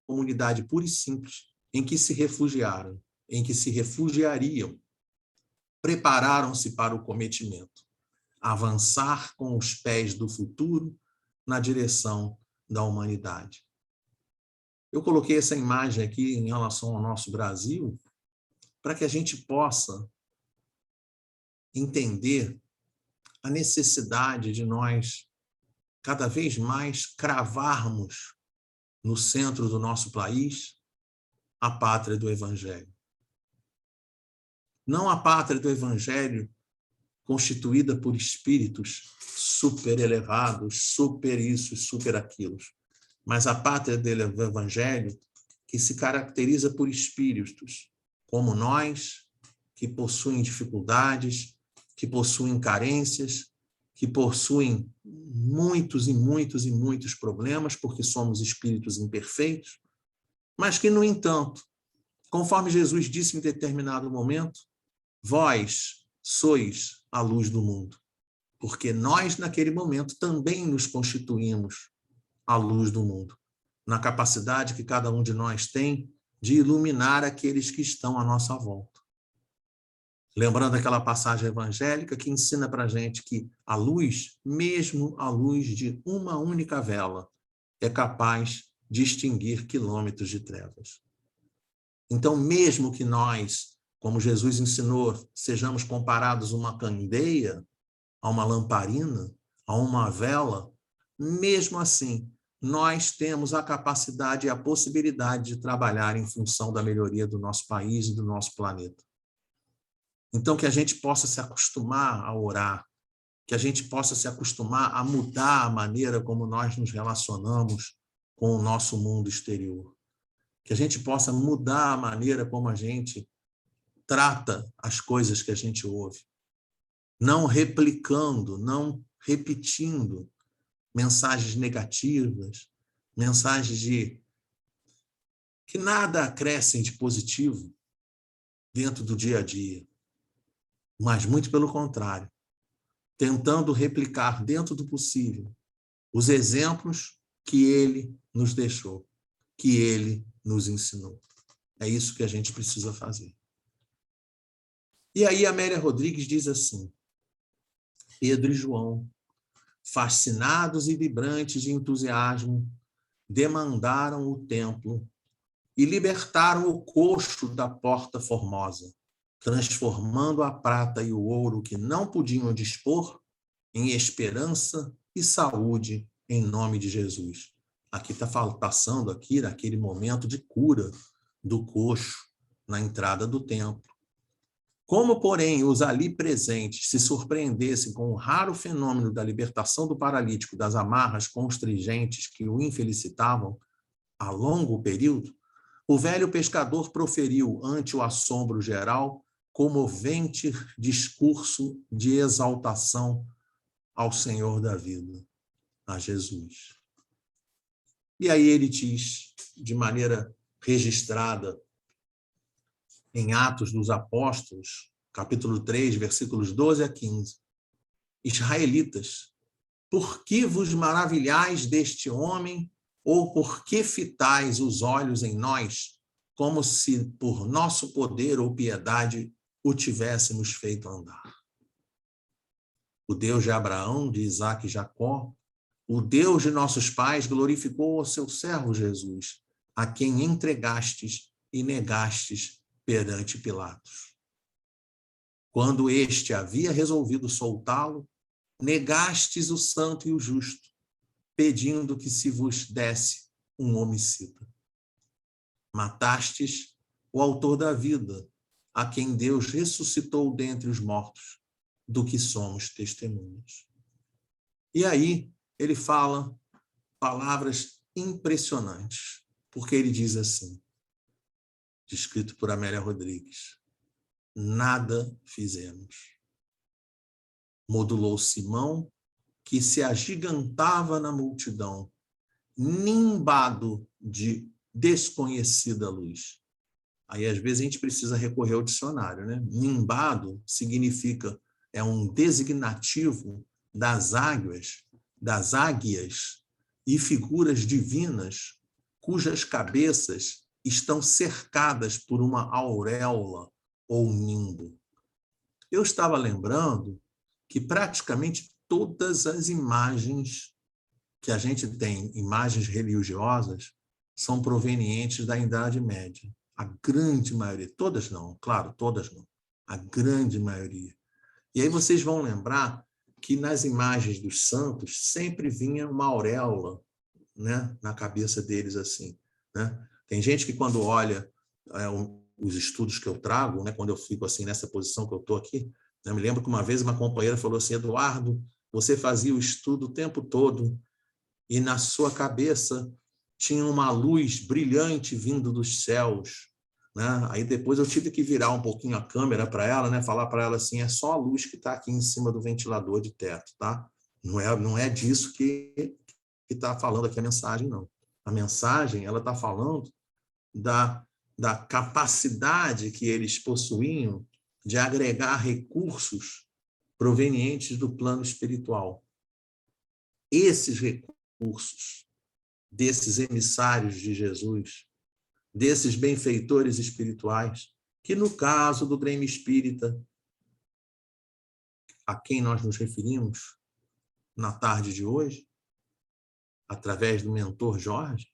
comunidade pura e simples, em que se refugiaram, em que se refugiariam, prepararam-se para o cometimento, avançar com os pés do futuro na direção da humanidade. Eu coloquei essa imagem aqui em relação ao nosso Brasil, para que a gente possa entender a necessidade de nós, cada vez mais, cravarmos no centro do nosso país a pátria do Evangelho. Não a pátria do Evangelho constituída por espíritos super elevados, super isso, super aquilo, mas a pátria do Evangelho que se caracteriza por espíritos como nós, que possuem dificuldades, que possuem carências, que possuem muitos e muitos e muitos problemas, porque somos espíritos imperfeitos, mas que, no entanto, conforme Jesus disse em determinado momento, vós sois a luz do mundo, porque nós, naquele momento, também nos constituímos a luz do mundo, na capacidade que cada um de nós tem de iluminar aqueles que estão à nossa volta. Lembrando aquela passagem evangélica que ensina para a gente que a luz, mesmo a luz de uma única vela, é capaz de extinguir quilômetros de trevas. Então, mesmo que nós, como Jesus ensinou, sejamos comparados a uma candeia, a uma lamparina, a uma vela, mesmo assim, nós temos a capacidade e a possibilidade de trabalhar em função da melhoria do nosso país e do nosso planeta. Então, que a gente possa se acostumar a orar, que a gente possa se acostumar a mudar a maneira como nós nos relacionamos com o nosso mundo exterior. Que a gente possa mudar a maneira como a gente trata as coisas que a gente ouve. Não replicando, não repetindo mensagens negativas, mensagens que nada acrescem de positivo dentro do dia a dia. Mas, muito pelo contrário, tentando replicar dentro do possível os exemplos que ele nos deixou, que ele nos ensinou. É isso que a gente precisa fazer. E aí Amélia Rodrigues diz assim: Pedro e João, fascinados e vibrantes de entusiasmo, demandaram o templo e libertaram o coxo da porta formosa, transformando a prata e o ouro que não podiam dispor em esperança e saúde em nome de Jesus. Aqui está passando aqui naquele momento de cura do coxo na entrada do templo. Como, porém, os ali presentes se surpreendessem com o raro fenômeno da libertação do paralítico das amarras constringentes que o infelicitavam a longo período, o velho pescador proferiu, ante o assombro geral, comovente discurso de exaltação ao Senhor da vida, a Jesus. E aí ele diz, de maneira registrada em Atos dos Apóstolos, capítulo 3, versículos 12 a 15, Israelitas, por que vos maravilhais deste homem, ou por que fitais os olhos em nós, como se por nosso poder ou piedade o tivéssemos feito andar? O Deus de Abraão, de Isaque e Jacó, o Deus de nossos pais, glorificou o seu servo Jesus, a quem entregastes e negastes perante Pilatos. Quando este havia resolvido soltá-lo, negastes o santo e o justo, pedindo que se vos desse um homicida. Matastes o autor da vida, a quem Deus ressuscitou dentre os mortos, do que somos testemunhas. E aí ele fala palavras impressionantes, porque ele diz assim, descrito por Amélia Rodrigues: nada fizemos. Modulou Simão, que se agigantava na multidão, nimbado de desconhecida luz. Aí, às vezes, a gente precisa recorrer ao dicionário, né? Nimbado significa, é um designativo das águias e figuras divinas cujas cabeças estão cercadas por uma auréola ou nimbo. Eu estava lembrando que praticamente todas as imagens que a gente tem, imagens religiosas, são provenientes da Idade Média. A grande maioria, todas não, claro, todas não, a grande maioria. E aí vocês vão lembrar que nas imagens dos santos sempre vinha uma auréola, né, na cabeça deles assim, né? Tem gente que quando olha os estudos que eu trago, né, quando eu fico assim nessa posição que eu estou aqui, né, eu me lembro que uma vez uma companheira falou assim: Eduardo, você fazia o estudo o tempo todo e na sua cabeça tinha uma luz brilhante vindo dos céus, né? Aí depois eu tive que virar um pouquinho a câmera para ela, né? Falar para ela assim: é só a luz que está aqui em cima do ventilador de teto, tá? Não é disso que está falando aqui a mensagem, não. A mensagem, ela está falando da capacidade que eles possuíam de agregar recursos provenientes do plano espiritual. Esses recursos desses emissários de Jesus, desses benfeitores espirituais, que no caso do Grêmio Espírita, a quem nós nos referimos na tarde de hoje, através do mentor Jorge,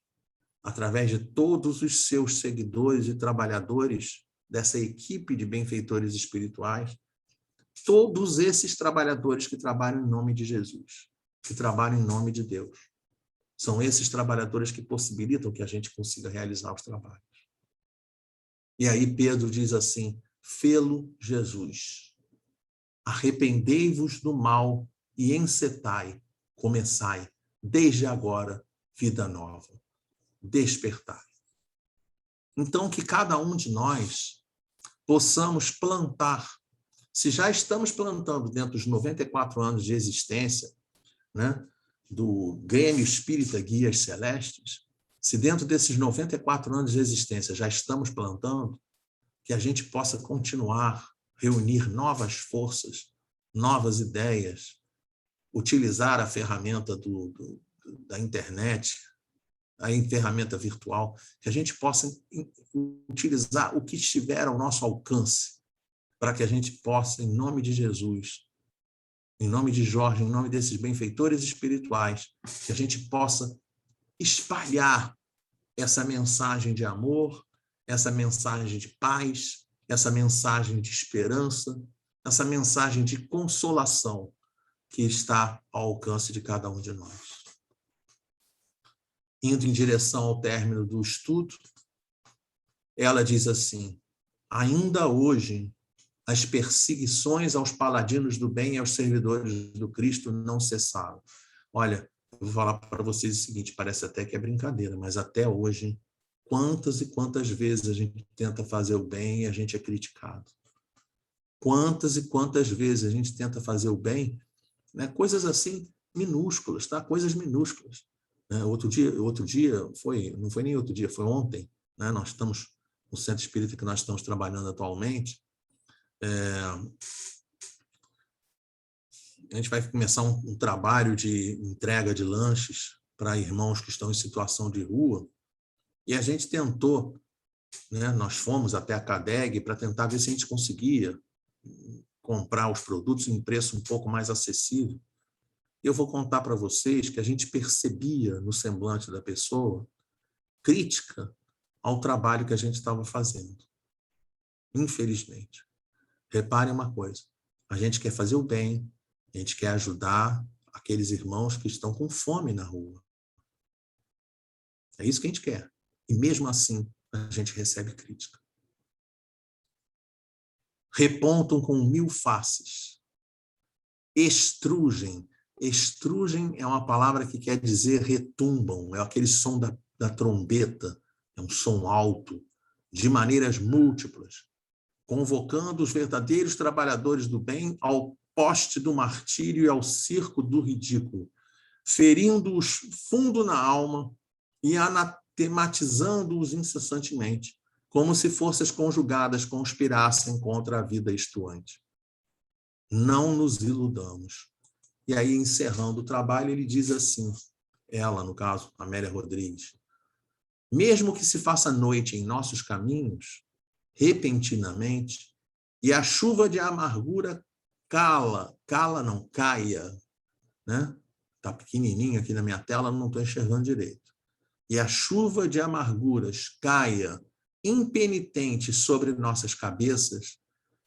através de todos os seus seguidores e trabalhadores dessa equipe de benfeitores espirituais, todos esses trabalhadores que trabalham em nome de Jesus, que trabalham em nome de Deus, são esses trabalhadores que possibilitam que a gente consiga realizar os trabalhos. E aí Pedro diz assim: fê-lo Jesus, arrependei-vos do mal e encetai, começai, desde agora, vida nova, despertai. Então, que cada um de nós possamos plantar, se já estamos plantando dentro dos 94 anos de existência, né, do Grêmio Espírita Guias Celestes, se dentro desses 94 anos de existência já estamos plantando, que a gente possa continuar, reunir novas forças, novas ideias, utilizar a ferramenta da internet, a ferramenta virtual, que a gente possa utilizar o que estiver ao nosso alcance, para que a gente possa, em nome de Jesus, em nome de Jorge, em nome desses benfeitores espirituais, que a gente possa espalhar essa mensagem de amor, essa mensagem de paz, essa mensagem de esperança, essa mensagem de consolação que está ao alcance de cada um de nós. Indo em direção ao término do estudo, ela diz assim: ainda hoje, as perseguições aos paladinos do bem e aos servidores do Cristo não cessaram. Olha, eu vou falar para vocês o seguinte, parece até que é brincadeira, mas até hoje, quantas e quantas vezes a gente tenta fazer o bem e a gente é criticado? Quantas e quantas vezes a gente tenta fazer o bem, né? Coisas assim minúsculas, tá? Coisas minúsculas. Outro dia não foi nem outro dia, foi ontem, né? Nós estamos no centro espírita que nós estamos trabalhando atualmente. A gente vai começar um trabalho de entrega de lanches para irmãos que estão em situação de rua, e a gente tentou, né? Nós fomos até a CADEG para tentar ver se a gente conseguia comprar os produtos em preço um pouco mais acessível. Eu vou contar para vocês que a gente percebia no semblante da pessoa crítica ao trabalho que a gente estava fazendo. Infelizmente. Reparem uma coisa, a gente quer fazer o bem, a gente quer ajudar aqueles irmãos que estão com fome na rua. É isso que a gente quer. E mesmo assim, a gente recebe crítica. Repontam com 1000 faces. Estrugem. Estrugem é uma palavra que quer dizer retumbam, é aquele som da trombeta, é um som alto, de maneiras múltiplas, convocando os verdadeiros trabalhadores do bem ao poste do martírio e ao circo do ridículo, ferindo-os fundo na alma e anatematizando-os incessantemente, como se forças conjugadas conspirassem contra a vida estuante. Não nos iludamos. E aí, encerrando o trabalho, ele diz assim, ela, no caso, Amélia Rodrigues, mesmo que se faça noite em nossos caminhos, repentinamente, e a chuva de amargura caia, né? Está pequenininho aqui na minha tela, não estou enxergando direito. E a chuva de amarguras caia impenitente sobre nossas cabeças,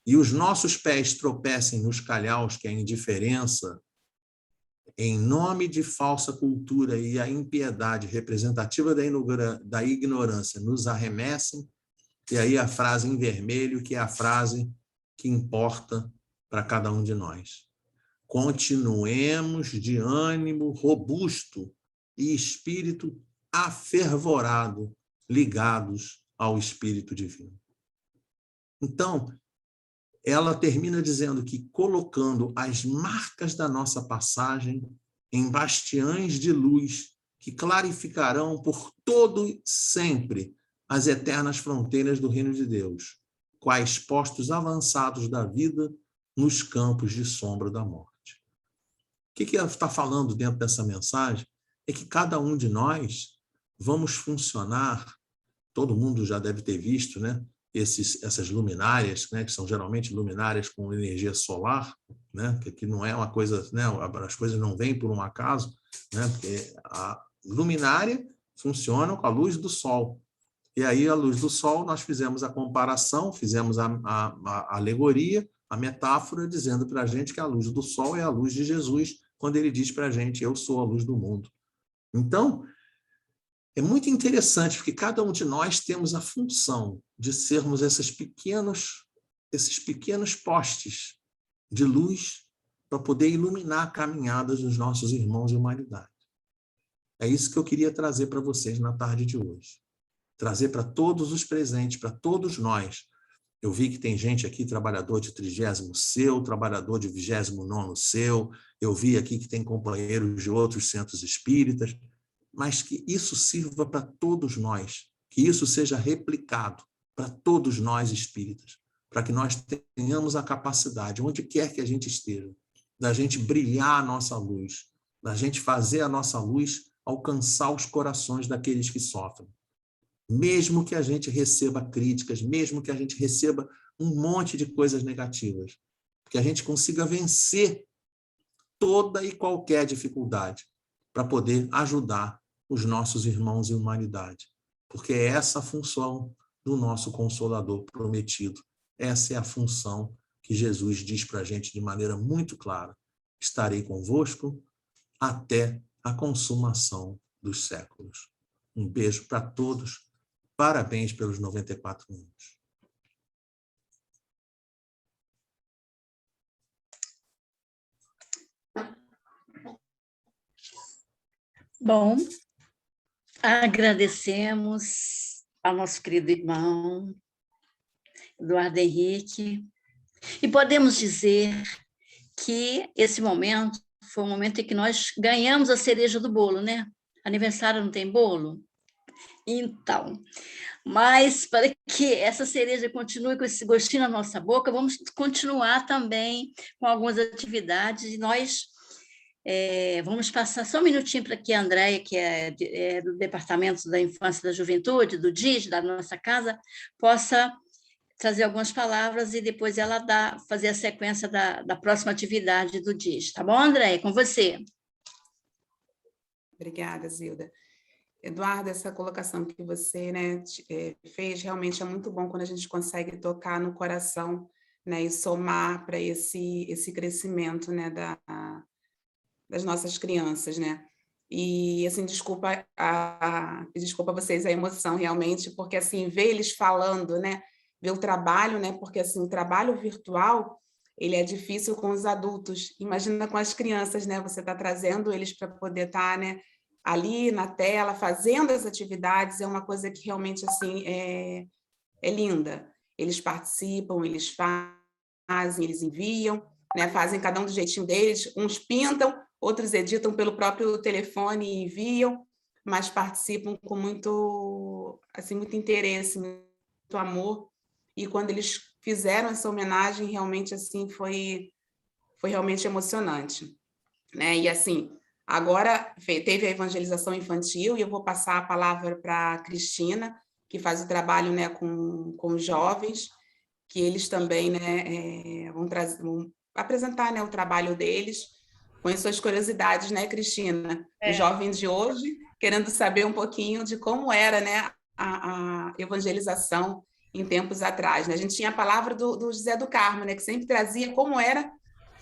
e os nossos pés tropecem nos calhaus que a indiferença, em nome de falsa cultura e a impiedade representativa da ignorância, nos arremessem, e aí a frase em vermelho, que é a frase que importa para cada um de nós. Continuemos de ânimo robusto e espírito afervorado, ligados ao Espírito Divino. Então, ela termina dizendo que, colocando as marcas da nossa passagem em bastiões de luz que clarificarão por todo e sempre as eternas fronteiras do reino de Deus, quais postos avançados da vida nos campos de sombra da morte. O que ela está falando dentro dessa mensagem é que cada um de nós vamos funcionar, todo mundo já deve ter visto, né? Essas luminárias, né, que são geralmente luminárias com energia solar, né, que não é uma coisa, né, as coisas não vêm por um acaso, né, porque a luminária funciona com a luz do sol. E aí, a luz do sol, nós fizemos a comparação, fizemos a alegoria, a metáfora, dizendo para a gente que a luz do sol é a luz de Jesus, quando ele diz para a gente, eu sou a luz do mundo. Então, é muito interessante, porque cada um de nós temos a função de sermos esses pequenos postes de luz para poder iluminar caminhadas dos nossos irmãos de humanidade. É isso que eu queria trazer para vocês na tarde de hoje. Trazer para todos os presentes, para todos nós. Eu vi que tem gente aqui, trabalhador de 30º seu, trabalhador de 29º seu, eu vi aqui que tem companheiros de outros centros espíritas, mas que isso sirva para todos nós, que isso seja replicado para todos nós espíritas, para que nós tenhamos a capacidade, onde quer que a gente esteja, da gente brilhar a nossa luz, da gente fazer a nossa luz alcançar os corações daqueles que sofrem. Mesmo que a gente receba críticas, mesmo que a gente receba um monte de coisas negativas, que a gente consiga vencer toda e qualquer dificuldade para poder ajudar os nossos irmãos em humanidade, porque é essa a função do nosso Consolador prometido. Essa é a função que Jesus diz para a gente de maneira muito clara. Estarei convosco até a consumação dos séculos. Um beijo para todos. Parabéns pelos 94 anos. Bom, agradecemos ao nosso querido irmão, Eduardo Henrique, e podemos dizer que esse momento foi um momento em que nós ganhamos a cereja do bolo, né? Aniversário não tem bolo? Então, mas para que essa cereja continue com esse gostinho na nossa boca, vamos continuar também com algumas atividades, e nós vamos passar só um minutinho para que a Andréia, que é do Departamento da Infância e da Juventude, do DIS, da nossa casa, possa trazer algumas palavras e depois ela fazer a sequência da próxima atividade do DIS. Tá bom, Andréia? Com você. Obrigada, Zilda. Eduardo, essa colocação que você, né, fez realmente é muito bom quando a gente consegue tocar no coração, né, e somar para esse crescimento, né, das nossas crianças, né? E, assim, desculpa a vocês a emoção, realmente, porque, assim, ver eles falando, né, ver o trabalho, né, porque, assim, o trabalho virtual, ele é difícil com os adultos. Imagina com as crianças, né, você está trazendo eles para poder estar, né, ali na tela, fazendo as atividades, é uma coisa que realmente, assim, é linda. Eles participam, eles fazem, eles enviam, né, fazem cada um do jeitinho deles, uns pintam, outros editam pelo próprio telefone e enviam, mas participam com muito, assim, muito interesse, muito amor. E quando eles fizeram essa homenagem, realmente, assim, foi realmente emocionante, né? E, assim, agora teve a evangelização infantil, e eu vou passar a palavra para a Cristina, que faz o trabalho, né, com os jovens, que eles também, né, vão apresentar, né, o trabalho deles, com as suas curiosidades, né, Cristina? Os jovens de hoje, querendo saber um pouquinho de como era, né, a evangelização em tempos atrás, né? A gente tinha a palavra do José do Carmo, né, que sempre trazia como era,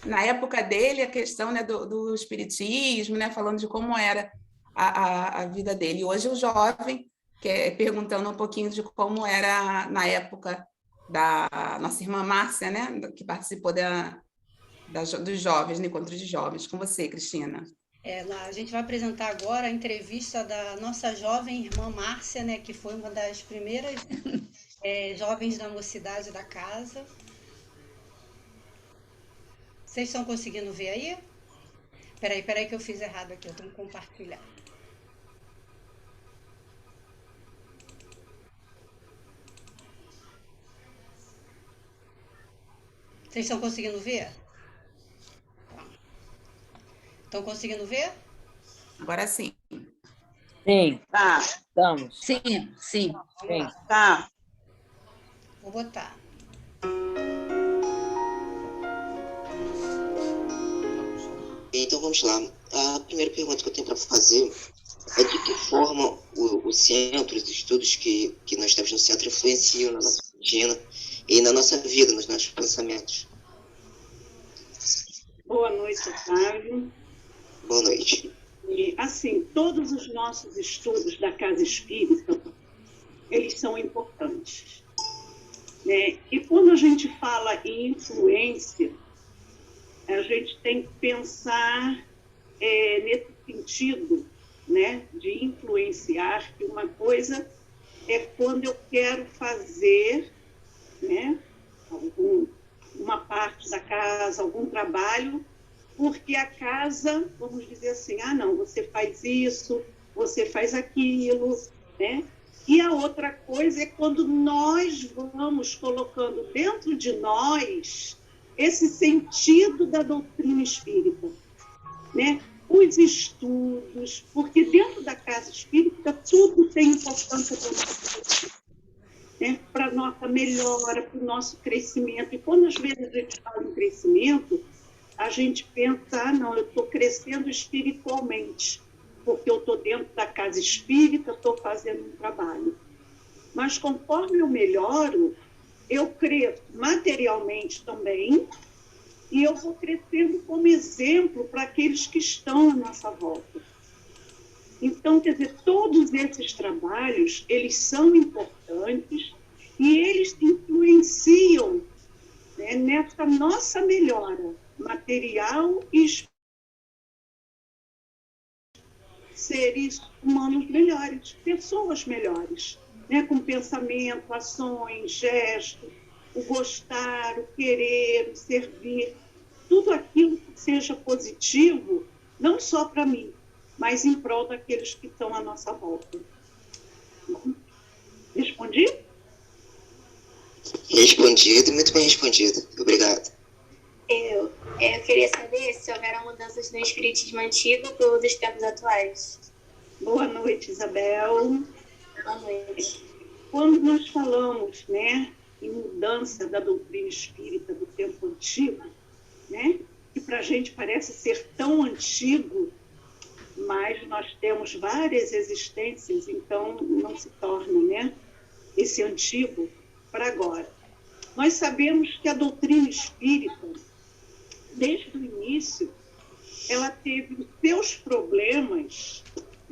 na época dele, a questão, né, do espiritismo, né, falando de como era a vida dele. E hoje o jovem, perguntando um pouquinho de como era na época da nossa irmã Márcia, né, que participou dos jovens, no encontro de jovens. Com você, Cristina. A gente vai apresentar agora a entrevista da nossa jovem irmã Márcia, né, que foi uma das primeiras jovens da mocidade da casa. Vocês estão conseguindo ver aí? Peraí que eu fiz errado aqui, eu tenho que compartilhar. Vocês estão conseguindo ver? Estão conseguindo ver? Agora sim. Sim, Tá, estamos. Sim, sim. Sim. tá. Vou botar. Então vamos lá. A primeira pergunta que eu tenho para fazer é de que forma o centro, os estudos que nós temos no centro influenciam na nossa rotina e na nossa vida, nos nossos pensamentos. Boa noite, Otávio. Boa noite. E, assim, todos os nossos estudos da Casa Espírita, eles são importantes, né? E quando a gente fala em influência, a gente tem que pensar nesse sentido, né, de influenciar, que uma coisa é quando eu quero fazer, né, uma parte da casa, algum trabalho, porque a casa, vamos dizer assim, não, você faz isso, você faz aquilo, né? E a outra coisa é quando nós vamos colocando dentro de nós esse sentido da doutrina espírita, né? Os estudos, porque dentro da casa espírita tudo tem importância para nós, né? Para a nossa melhora, para o nosso crescimento. E quando às vezes a gente fala em crescimento, a gente pensa, não, eu estou crescendo espiritualmente, porque eu estou dentro da casa espírita, estou fazendo um trabalho. Mas conforme eu melhoro, eu cresço materialmente também, e eu vou crescendo como exemplo para aqueles que estão à nossa volta. Então, quer dizer, todos esses trabalhos, eles são importantes e eles influenciam, né, nessa nossa melhora material e espiritual. Seres humanos melhores, pessoas melhores, né, com pensamento, ações, gestos, o gostar, o querer, o servir, tudo aquilo que seja positivo, não só para mim, mas em prol daqueles que estão à nossa volta. Respondi? Respondido, muito bem respondido. Obrigado. Eu queria saber se houveram mudanças no espiritismo antigo para dos tempos atuais. Boa noite, Isabel. Boa noite. Quando nós falamos, né, em mudança da doutrina espírita do tempo antigo, né, que para a gente parece ser tão antigo, mas nós temos várias existências, então não se torna, né, esse antigo para agora. Nós sabemos que a doutrina espírita, desde o início, ela teve os seus problemas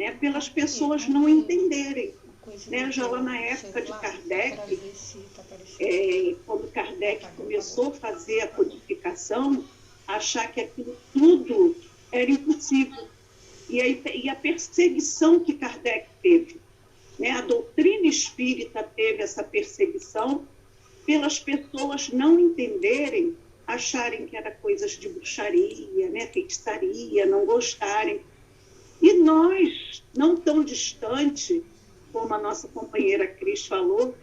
né, pelas pessoas não entenderem. Né? Já lá na época de Kardec, quando Kardec começou a fazer a codificação, achar que aquilo tudo era impossível. E a perseguição que Kardec teve, né? A doutrina espírita teve essa perseguição pelas pessoas não entenderem, acharem que era coisas de bruxaria, né? Feitiçaria, não gostarem. E nós, não tão distante, como a nossa companheira Cris falou,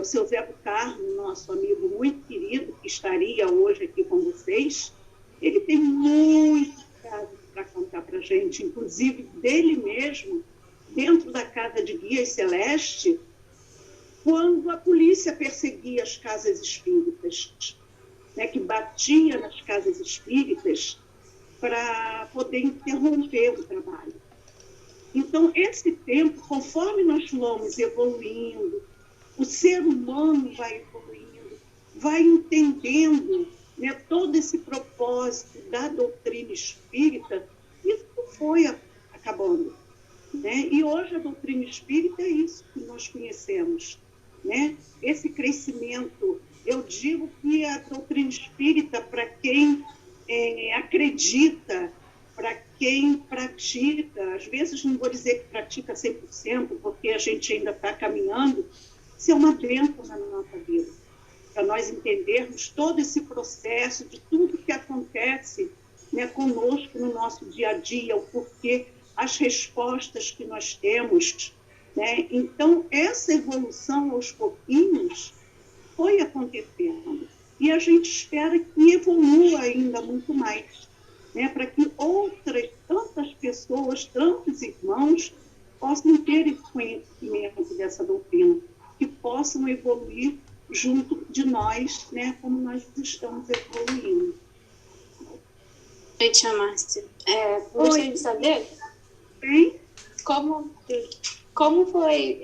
o seu Zé Bucarmo, nosso amigo muito querido, que estaria hoje aqui com vocês, ele tem muitos casos para contar para a gente, inclusive dele mesmo, dentro da Casa de Guias Celeste, quando a polícia perseguia as casas espíritas, né, que batia nas casas espíritas para poder interromper o trabalho. Então, esse tempo, conforme nós vamos evoluindo, o ser humano vai evoluindo, vai entendendo, né, todo esse propósito da doutrina espírita, isso foi acabando. Né? E hoje a doutrina espírita é isso que nós conhecemos. Né? Esse crescimento, eu digo que a doutrina espírita, para quem acredita, para quem pratica, às vezes não vou dizer que pratica 100%, porque a gente ainda está caminhando, isso é uma bênção na nossa vida, para nós entendermos todo esse processo de tudo que acontece, né, conosco no nosso dia a dia, o porquê, as respostas que nós temos. Né? Então, essa evolução aos pouquinhos foi acontecendo. E a gente espera que evolua ainda muito mais, né? Para que outras, tantas pessoas, tantos irmãos, possam ter esse conhecimento dessa doutrina, que possam evoluir junto de nós, né? Como nós estamos evoluindo. Oi, tia Márcia. Gostaria de saber como foi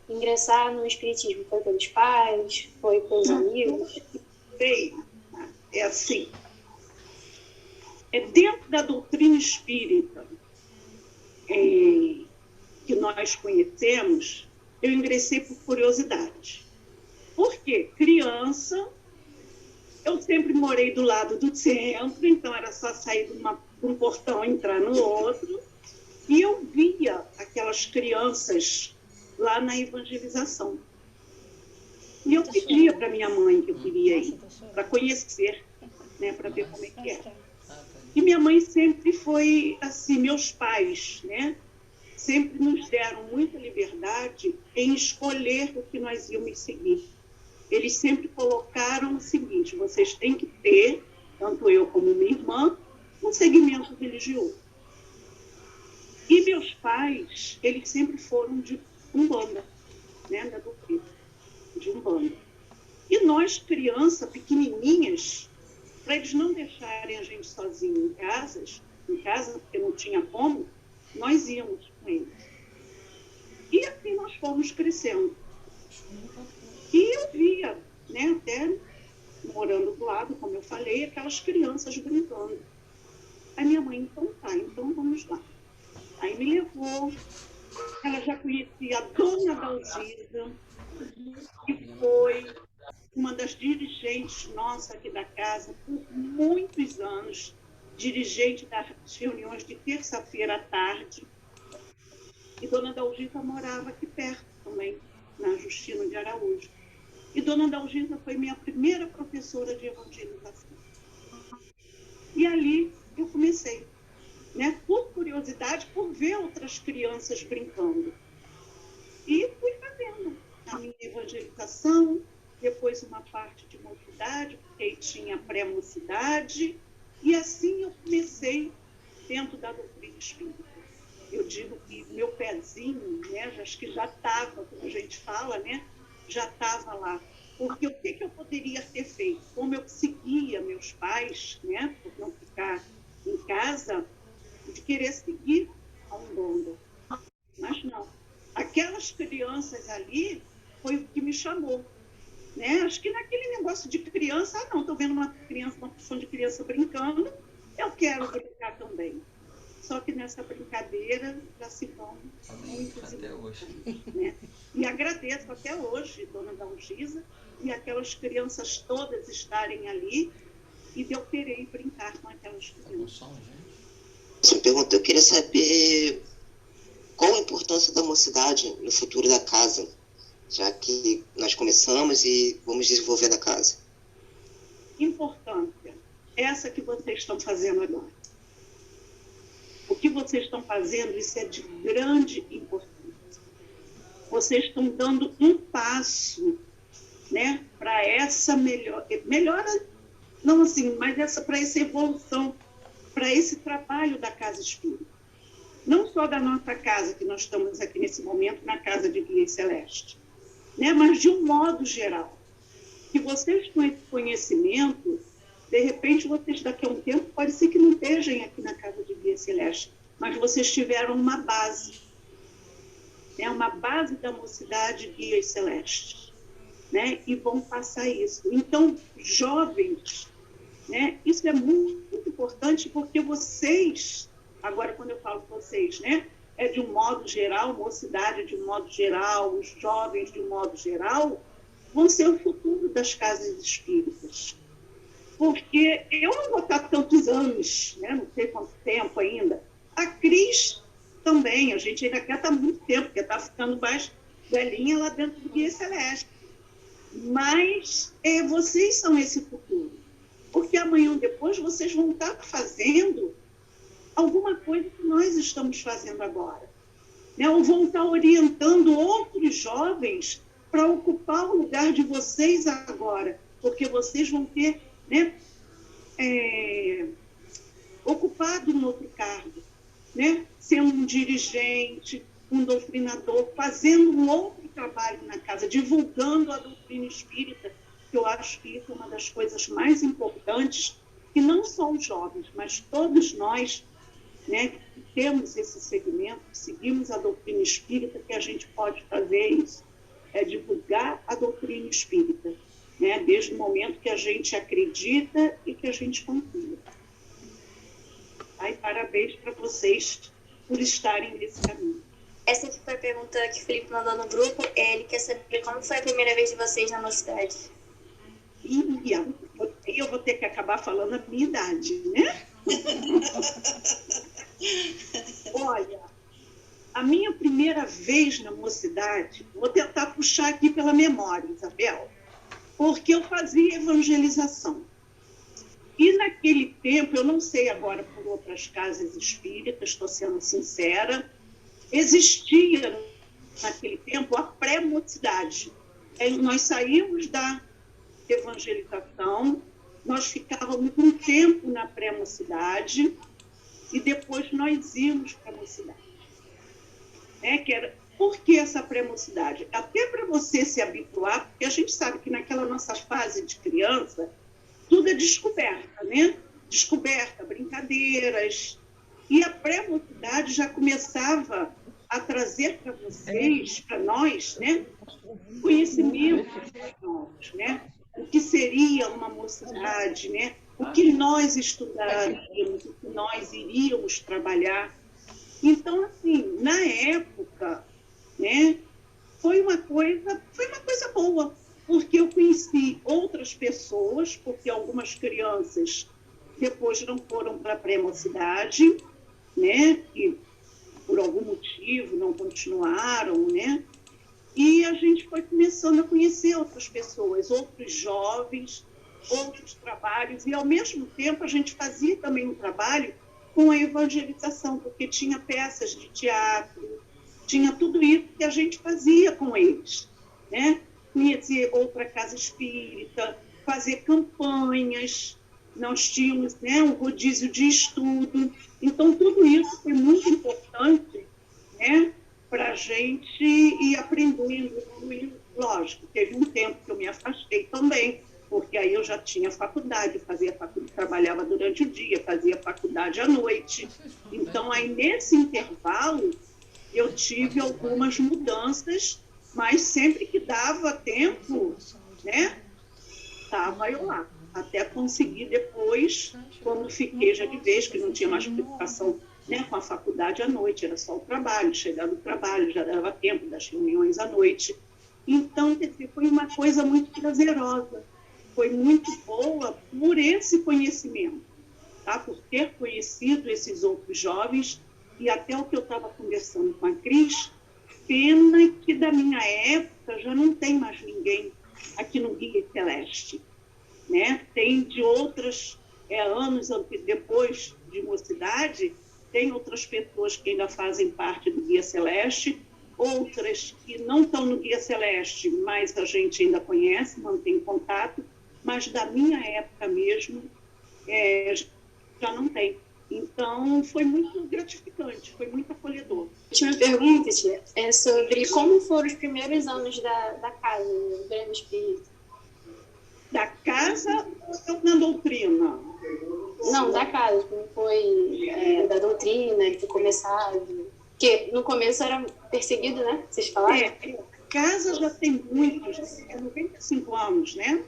ingressar no Espiritismo? Foi pelos pais? Foi pelos amigos? É assim. Dentro da doutrina espírita que nós conhecemos, eu ingressei por curiosidade. Por quê? Criança, eu sempre morei do lado do centro, então era só sair de um portão e entrar no outro. E eu via aquelas crianças lá na evangelização. E eu pedia para minha mãe que eu queria ir, para conhecer, né, para ver como é que era. E minha mãe sempre foi assim, meus pais, né, sempre nos deram muita liberdade em escolher o que nós íamos seguir. Eles sempre colocaram o seguinte: vocês têm que ter, tanto eu como minha irmã, um segmento religioso. E meus pais, eles sempre foram de Umbanda, né, da doutrina, de Umbanda. E nós, crianças pequenininhas, para eles não deixarem a gente sozinho em casa, porque não tinha como, nós íamos com eles. E assim nós fomos crescendo. E eu via, né, até morando do lado, como eu falei, aquelas crianças brincando. Aí minha mãe, então vamos lá. Aí me levou, ela já conhecia a dona Dalgisa, que foi uma das dirigentes nossa aqui da casa por muitos anos, dirigente das reuniões de terça-feira à tarde. E dona Dalgisa morava aqui perto também, na Justino de Araújo. E dona Dalgisa foi minha primeira professora de evangelização. E ali eu comecei, né, por curiosidade, por ver outras crianças brincando. E fui fazendo a minha evangelização, depois uma parte de mocidade, porque aí tinha pré-mocidade, e assim eu comecei dentro da doutrina espírita. Eu digo que meu pezinho, né, acho que já estava, como a gente fala, né, já estava lá. Porque o que eu poderia ter feito? Como eu seguia meus pais, né, por não ficar em casa, de querer seguir a Umbanda. Mas não. Aquelas crianças ali foi o que me chamou. Né? Acho que naquele negócio de criança, não, estou vendo uma porção de criança brincando, eu quero brincar também. só que nessa brincadeira já se vão muitos até hoje. Né? E agradeço até hoje, dona Dalgisa, e aquelas crianças todas estarem ali, e eu querer brincar com aquelas crianças. Essa pergunta, eu queria saber qual a importância da mocidade no futuro da casa, já que nós começamos e vamos desenvolvendo a casa. Importância, essa que vocês estão fazendo agora. O que vocês estão fazendo, isso é de grande importância. Vocês estão dando um passo, né, para essa melhora, não assim, mas para essa evolução, para esse trabalho da Casa Espírita. Não só da nossa casa, que nós estamos aqui nesse momento, na Casa de Guia Celeste, né, mas de um modo geral. Que vocês com esse conhecimento, de repente, vocês daqui a um tempo, pode ser que não estejam aqui na Casa de Guia Celeste, mas vocês tiveram uma base, né, uma base da mocidade Guias Celestes, né, e vão passar isso. Então, jovens, né, isso é muito importante, porque vocês, agora quando eu falo vocês, né, é de um modo geral, mocidade de um modo geral, os jovens de um modo geral, vão ser o futuro das casas espíritas. Porque eu não vou estar tantos anos, né, não sei quanto tempo ainda. A Cris também, a gente ainda quer estar muito tempo, porque está ficando mais velhinha lá dentro do Guia Celeste. Mas vocês são esse futuro. Porque amanhã ou depois vocês vão estar fazendo alguma coisa que nós estamos fazendo agora. Né? Ou vão estar orientando outros jovens para ocupar o lugar de vocês agora. Porque vocês vão ter, né, ocupado um outro cargo. Né? Sendo um dirigente, um doutrinador, fazendo um outro trabalho na casa, divulgando a doutrina espírita, que eu acho que isso é uma das coisas mais importantes, que não só os jovens, mas todos nós, né, que temos esse segmento, que seguimos a doutrina espírita, que a gente pode fazer isso, é divulgar a doutrina espírita, né, desde o momento que a gente acredita e que a gente confia. Ai, parabéns para vocês por estarem nesse caminho. Essa foi a pergunta que o Felipe mandou no grupo. Ele quer saber como foi a primeira vez de vocês na mocidade. E eu vou ter que acabar falando a minha idade, né? Olha, a minha primeira vez na mocidade, vou tentar puxar aqui pela memória, Isabel, porque eu fazia evangelização. E naquele tempo, eu não sei agora por outras casas espíritas, estou sendo sincera, existia naquele tempo a pré-mocidade. Nós saímos da evangelização, nós ficávamos um tempo na pré-mocidade e depois nós íamos para a mocidade. Por que essa pré-mocidade? Até para você se habituar, porque a gente sabe que naquela nossa fase de criança, tudo é descoberta, né? Descoberta, brincadeiras. E a pré-mocidade já começava a trazer para vocês, para nós, né? Conhecimentos novos, né? O que seria uma mocidade, né? O que nós estudaríamos, o que nós iríamos trabalhar. Então, assim, na época, né? Foi uma coisa boa, porque eu conheci outras pessoas, porque algumas crianças depois não foram para a pré-mocidade, né? E por algum motivo não continuaram, né? E a gente foi começando a conhecer outras pessoas, outros jovens, outros trabalhos, e ao mesmo tempo a gente fazia também um trabalho com a evangelização, porque tinha peças de teatro, tinha tudo isso que a gente fazia com eles, né? Conhecer outra casa espírita, fazer campanhas, nós tínhamos, né, um rodízio de estudo. Então, tudo isso foi muito importante, né, para a gente ir aprendendo, evoluindo. Lógico, teve um tempo que eu me afastei também, porque aí eu já tinha faculdade, trabalhava durante o dia, fazia faculdade à noite. Então, aí nesse intervalo, eu tive algumas mudanças, mas sempre que dava tempo, né, estava eu lá. Até conseguir depois, quando fiquei já de vez, que não tinha mais preocupação né? Com a faculdade à noite, era só o trabalho, chegar do trabalho, já dava tempo das reuniões à noite. Então, quer dizer, foi uma coisa muito prazerosa, foi muito boa por esse conhecimento, tá? Por ter conhecido esses outros jovens, e até o que eu estava conversando com a Cris, pena que da minha época já não tem mais ninguém aqui no Guia Celeste, né? Tem de outras, anos depois de Mocidade, tem outras pessoas que ainda fazem parte do Guia Celeste, outras que não estão no Guia Celeste, mas a gente ainda conhece, mantém contato, mas da minha época mesmo, já não tem. Então, foi muito gratificante, foi muito acolhedor. A última pergunta, tia, é sobre como foram os primeiros anos da casa, do Grêmio Espírita. Da casa ou na doutrina? Não, da casa, como foi da doutrina, que começado. Porque no começo era perseguido, né? Vocês falaram? A casa já tem muitos, 95 anos, né?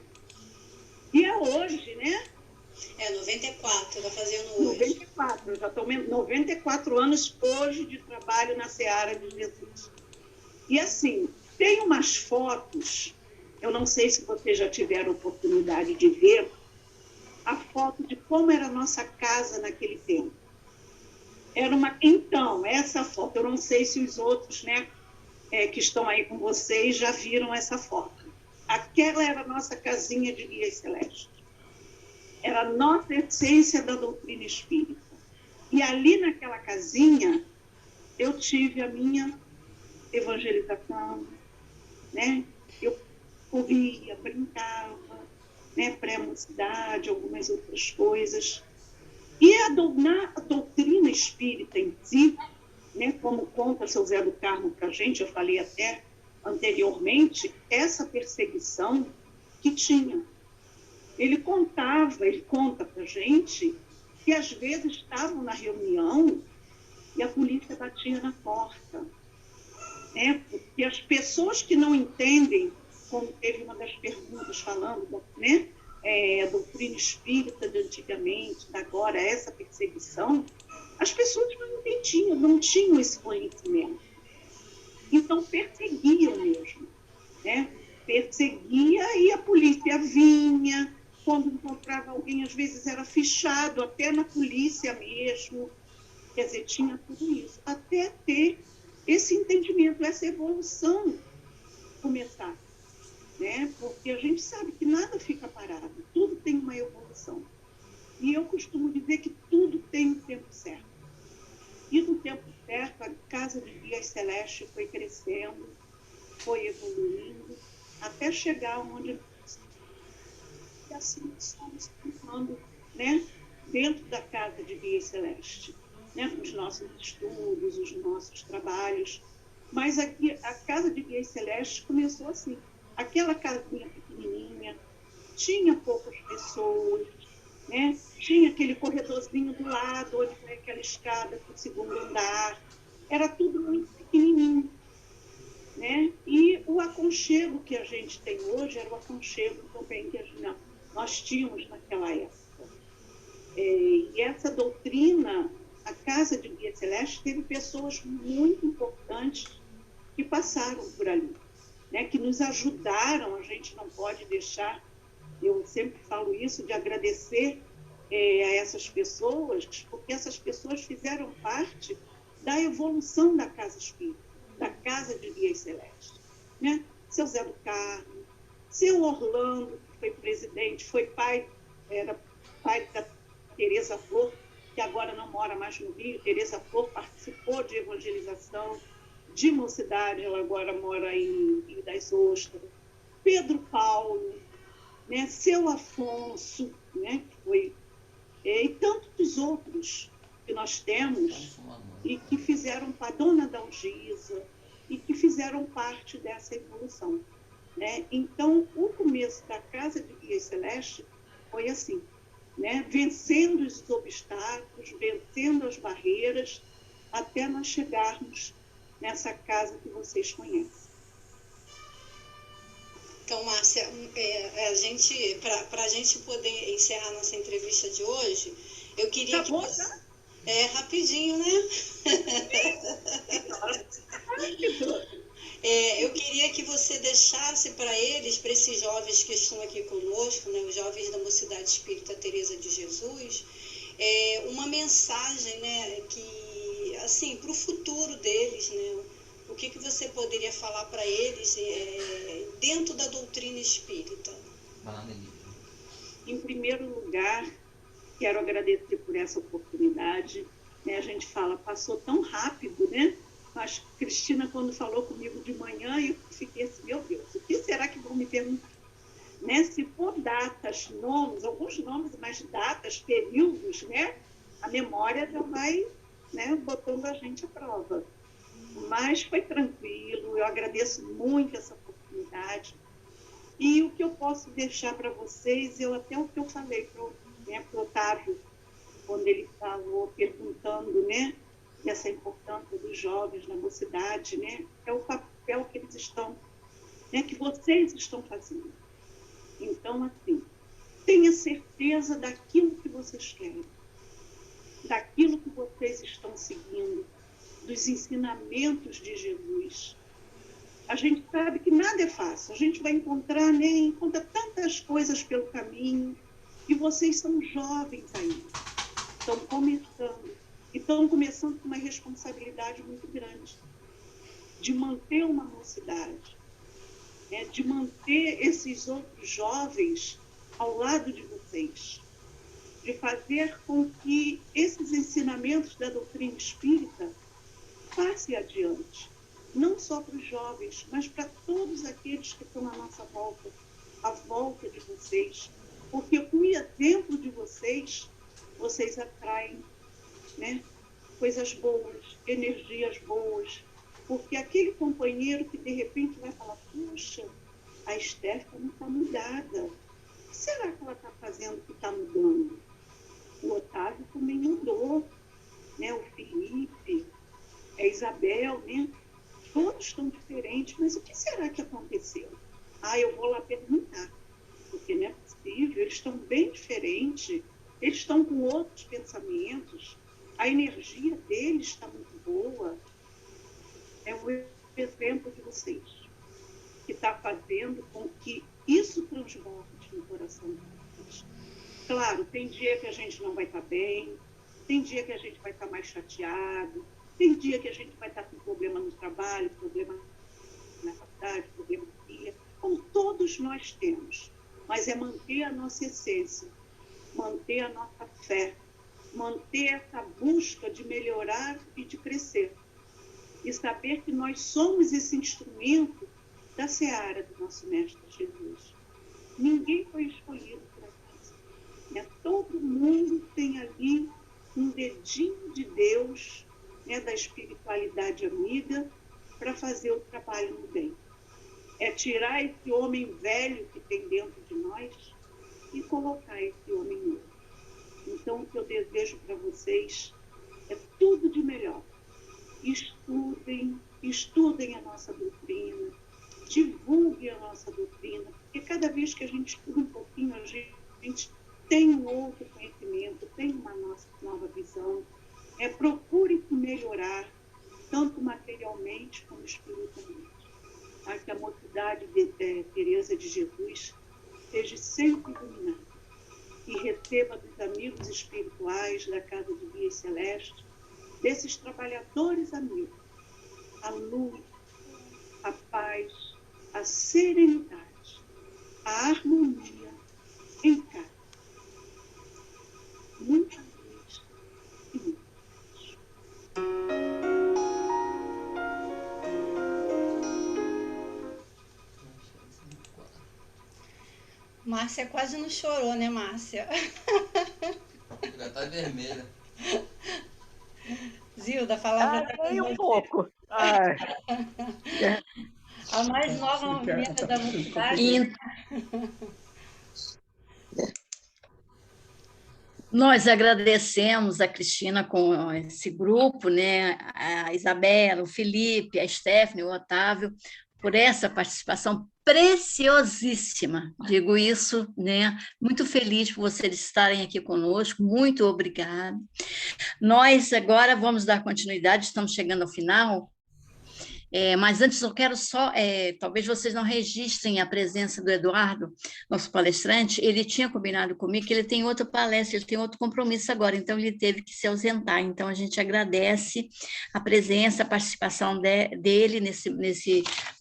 E é hoje, né? 94, está fazendo hoje. 94, eu já estou 94 anos hoje de trabalho na Seara de Jesus. E assim, tem umas fotos, eu não sei se vocês já tiveram oportunidade de ver, a foto de como era a nossa casa naquele tempo. Então, essa foto, eu não sei se os outros, né, que estão aí com vocês já viram essa foto. Aquela era a nossa casinha de Guia Celeste. Era a nossa essência da doutrina espírita. E ali naquela casinha, eu tive a minha evangelização, né? Eu ouvia, brincava, né? Pré-mocidade, algumas outras coisas. E a doutrina espírita em si, né? Como conta seu Zé do Carmo para a gente, eu falei até anteriormente, essa perseguição que tinha. Ele conta para a gente que às vezes estavam na reunião e a polícia batia na porta. Né? Porque as pessoas que não entendem, como teve uma das perguntas falando, né? A doutrina espírita de antigamente, agora essa perseguição, as pessoas não tinham esse conhecimento. Então perseguiam mesmo. Né? Perseguia e a polícia vinha. Quando encontrava alguém, às vezes era fichado, até na polícia mesmo. Quer dizer, tinha tudo isso. Até ter esse entendimento, essa evolução começar. Né? Porque a gente sabe que nada fica parado, tudo tem uma evolução. E eu costumo dizer que tudo tem um tempo certo. E no tempo certo, a Casa de Guia Celeste foi crescendo, foi evoluindo, até chegar onde... E assim estamos caminhando, né? Dentro da Casa de Guia Celeste, né? Com os nossos estudos, os nossos trabalhos. Mas aqui, a Casa de Guia Celeste começou assim. Aquela casinha pequenininha, tinha poucas pessoas, né? Tinha aquele corredorzinho do lado, onde foi aquela escada para o segundo andar. Era tudo muito pequenininho. Né? E o aconchego que a gente tem hoje era o aconchego também que nós tínhamos naquela época. E essa doutrina, a Casa de Guia Celeste, teve pessoas muito importantes que passaram por ali, né? Que nos ajudaram. A gente não pode deixar, eu sempre falo isso, de agradecer a essas pessoas, porque essas pessoas fizeram parte da evolução da Casa Espírita, da Casa de Guia Celeste. Né? Seu Zé do Carmo, seu Orlando, que foi presidente, foi era pai da Tereza Flor, que agora não mora mais no Rio. Tereza Flor participou de evangelização, de mocidade, ela agora mora em Rio das Ostras. Pedro Paulo, né? Seu Afonso, né? Que foi, e tantos outros que nós temos e que fizeram para Dona Dalgisa e que fizeram parte dessa evolução. Né? Então, o começo da Casa de Guia Celeste foi assim, né? Vencendo os obstáculos, vencendo as barreiras, até nós chegarmos nessa casa que vocês conhecem. Então, Márcia, para a gente poder encerrar nossa entrevista de hoje, eu queria Acabou, tá? É rapidinho, né? Eu queria que você deixasse para eles, para esses jovens que estão aqui conosco, né, os jovens da Mocidade Espírita Teresa de Jesus, uma mensagem, né, que, assim, para o futuro deles, né, o que você poderia falar para eles dentro da doutrina espírita? Em primeiro lugar, quero agradecer por essa oportunidade. Né? A gente fala, passou tão rápido, né? Mas Cristina, quando falou comigo de manhã, eu fiquei assim, meu Deus, o que será que vão me perguntar? Né? Se for datas, nomes, alguns nomes, mas datas, períodos, né? A memória já vai, né, botando a gente à prova. Mas foi tranquilo, eu agradeço muito essa oportunidade. E o que eu posso deixar para vocês, até o que eu falei para o Otávio, quando ele estava perguntando, né, dessa importância dos jovens na mocidade, né, é o papel que eles estão, né, que vocês estão fazendo. Então, assim, tenha certeza daquilo que vocês querem, daquilo que vocês estão seguindo, dos ensinamentos de Jesus. A gente sabe que nada é fácil, a gente vai encontrar, né, encontra tantas coisas pelo caminho, e vocês são jovens ainda, estão começando com uma responsabilidade muito grande, de manter uma mocidade, né, de manter esses outros jovens ao lado de vocês, de fazer com que esses ensinamentos da doutrina espírita passem adiante, não só para os jovens, mas para todos aqueles que estão à nossa volta, à volta de vocês, porque com o exemplo de vocês, vocês atraem, né, coisas boas, energias boas, porque aquele companheiro que de repente vai falar, puxa, a Stephanie está mudada, o que será que ela está fazendo que está mudando? O Otávio também mudou, né, o Felipe, a Isabel, né? Todos estão diferentes, mas o que será que aconteceu? Eu vou lá perguntar, porque não é possível, eles estão bem diferentes, eles estão com outros pensamentos, a energia deles está muito boa. É um exemplo de vocês, que está fazendo com que isso transborde no coração deles. Claro, tem dia que a gente não vai estar bem, tem dia que a gente vai estar mais chateado, tem dia que a gente vai estar com problema no trabalho, problema na faculdade, problema no dia, como todos nós temos. Mas é manter a nossa essência, manter a nossa fé, manter essa busca de melhorar e de crescer. E saber que nós somos esse instrumento da seara do nosso Mestre Jesus. Ninguém foi escolhido por acaso. Né? Todo mundo tem ali um dedinho de Deus, né, da espiritualidade amiga, para fazer o trabalho no bem. É tirar esse homem velho que tem dentro de nós e colocar esse homem novo. Então, o que eu desejo para vocês é tudo de melhor. Estudem a nossa doutrina, divulguem a nossa doutrina, porque cada vez que a gente estuda um pouquinho, a gente tem um outro conhecimento, tem uma nova visão. Procure melhorar, tanto materialmente como espiritualmente. Que a mocidade de Teresa de Jesus seja sempre iluminada e receba dos amigos espirituais da Casa de Guias Celeste, desses trabalhadores amigos, a luz, a paz, a serenidade, a harmonia em casa. Muita luz e muita paz. Márcia quase não chorou, né, Márcia? Já tá vermelha. Zilda, a palavra tá nem com um você. pouco. A mais nova membro da mocidade. Nós agradecemos a Cristina com esse grupo, né? A Isabela, o Felipe, a Stephanie, o Otávio, por essa participação preciosíssima. Digo isso, né? Muito feliz por vocês estarem aqui conosco. Muito obrigada. Nós agora vamos dar continuidade, estamos chegando ao final. Mas antes eu quero só, talvez vocês não registrem a presença do Eduardo, nosso palestrante. Ele tinha combinado comigo que ele tem outra palestra, ele tem outro compromisso agora, então ele teve que se ausentar. Então a gente agradece a presença, a participação dele nesse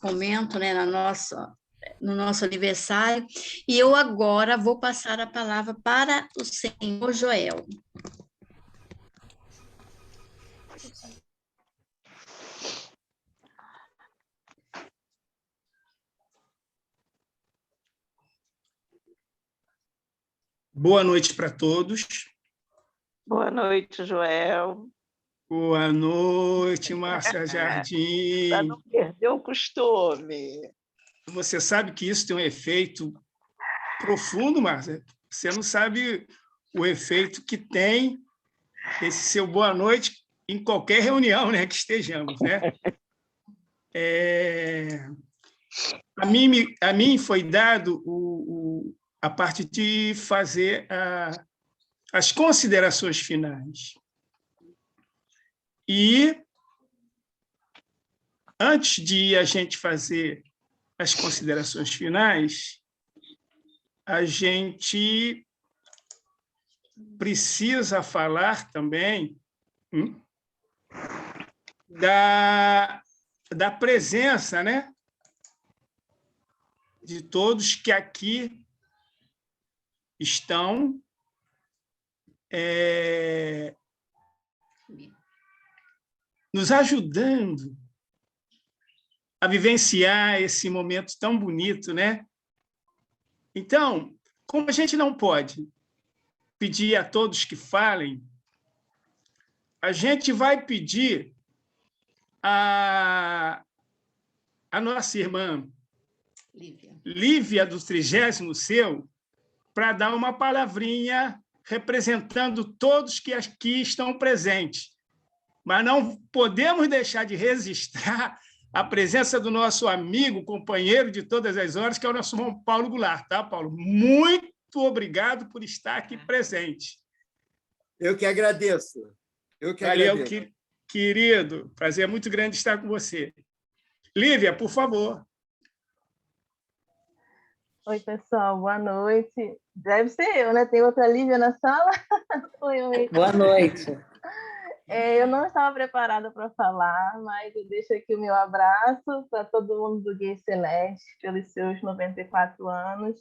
momento, né, no nosso aniversário. E eu agora vou passar a palavra para o senhor Joel. Boa noite para todos. Boa noite, Joel. Boa noite, Márcia Jardim. Para não perder o costume. Você sabe que isso tem um efeito profundo, Márcia. Você não sabe o efeito que tem esse seu boa noite em qualquer reunião, né, que estejamos, né? A mim foi dado a parte de fazer as considerações finais. E, antes de a gente fazer as considerações finais, a gente precisa falar também da presença, né, de todos que aqui estão nos ajudando a vivenciar esse momento tão bonito, né? Então, como a gente não pode pedir a todos que falem, a gente vai pedir a nossa irmã Lívia, do 30º seu, para dar uma palavrinha representando todos que aqui estão presentes. Mas não podemos deixar de registrar a presença do nosso amigo, companheiro de todas as horas, que é o nosso irmão Paulo Goulart. Tá, Paulo? Muito obrigado por estar aqui presente. Eu que agradeço. Valeu, querido. Prazer muito grande estar com você. Lívia, por favor. Oi, pessoal, boa noite. Deve ser eu, né? Tem outra Lívia na sala? Oi. Boa noite. Eu não estava preparada para falar, mas eu deixo aqui o meu abraço para todo mundo do Guia Celeste, pelos seus 94 anos.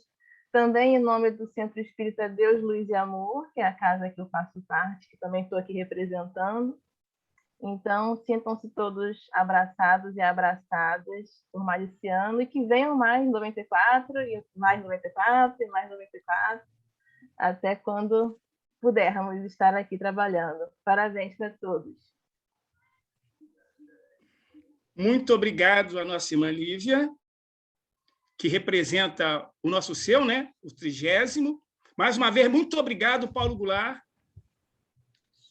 Também em nome do Centro Espírita Deus, Luz e Amor, que é a casa que eu faço parte, que também estou aqui representando. Então, sintam-se todos abraçados e abraçadas por mais esse ano, e que venham mais 94, e mais 94, e mais 94, até quando pudermos estar aqui trabalhando. Parabéns para todos. Muito obrigado à nossa irmã Lívia, que representa o nosso seu, né? O 30º. Mais uma vez, muito obrigado, Paulo Goulart.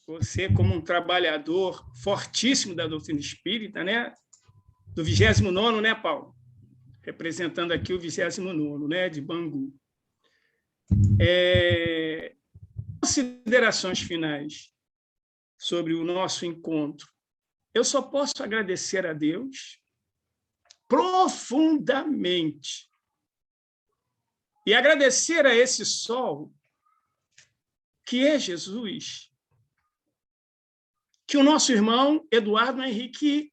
Você, como um trabalhador fortíssimo da doutrina espírita, né? Do 29º, né, Paulo? Representando aqui o 29º, né, de Bangu. Considerações finais sobre o nosso encontro. Eu só posso agradecer a Deus profundamente e agradecer a esse sol que é Jesus, que o nosso irmão Eduardo Henrique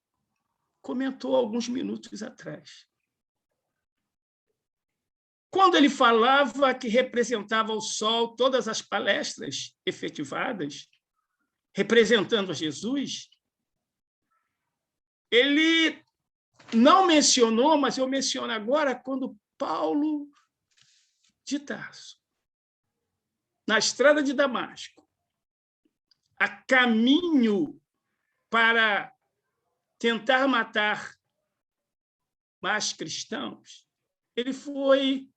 comentou alguns minutos atrás. Quando ele falava que representava o sol, todas as palestras efetivadas, representando a Jesus, ele não mencionou, mas eu menciono agora, quando Paulo de Tarso, na estrada de Damasco, a caminho para tentar matar mais cristãos, ele foi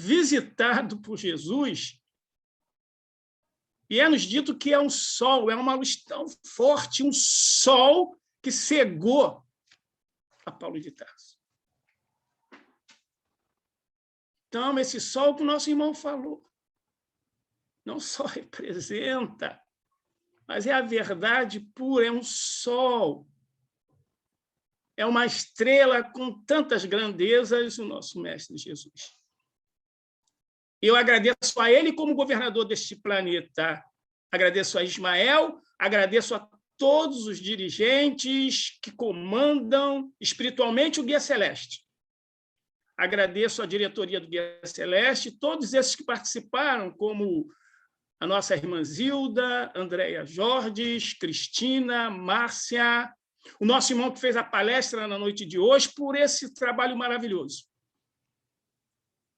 visitado por Jesus e é-nos dito que é um sol, é uma luz tão forte, um sol que cegou a Paulo de Tarso. Então, esse sol que o nosso irmão falou, não só representa, mas é a verdade pura, é um sol. É uma estrela com tantas grandezas, o nosso Mestre Jesus. Eu agradeço a ele como governador deste planeta. Agradeço a Ismael, agradeço a todos os dirigentes que comandam espiritualmente o Guia Celeste. Agradeço a diretoria do Guia Celeste, todos esses que participaram, como a nossa irmã Zilda, Andréia Jorges, Cristina, Márcia, o nosso irmão que fez a palestra na noite de hoje, por esse trabalho maravilhoso.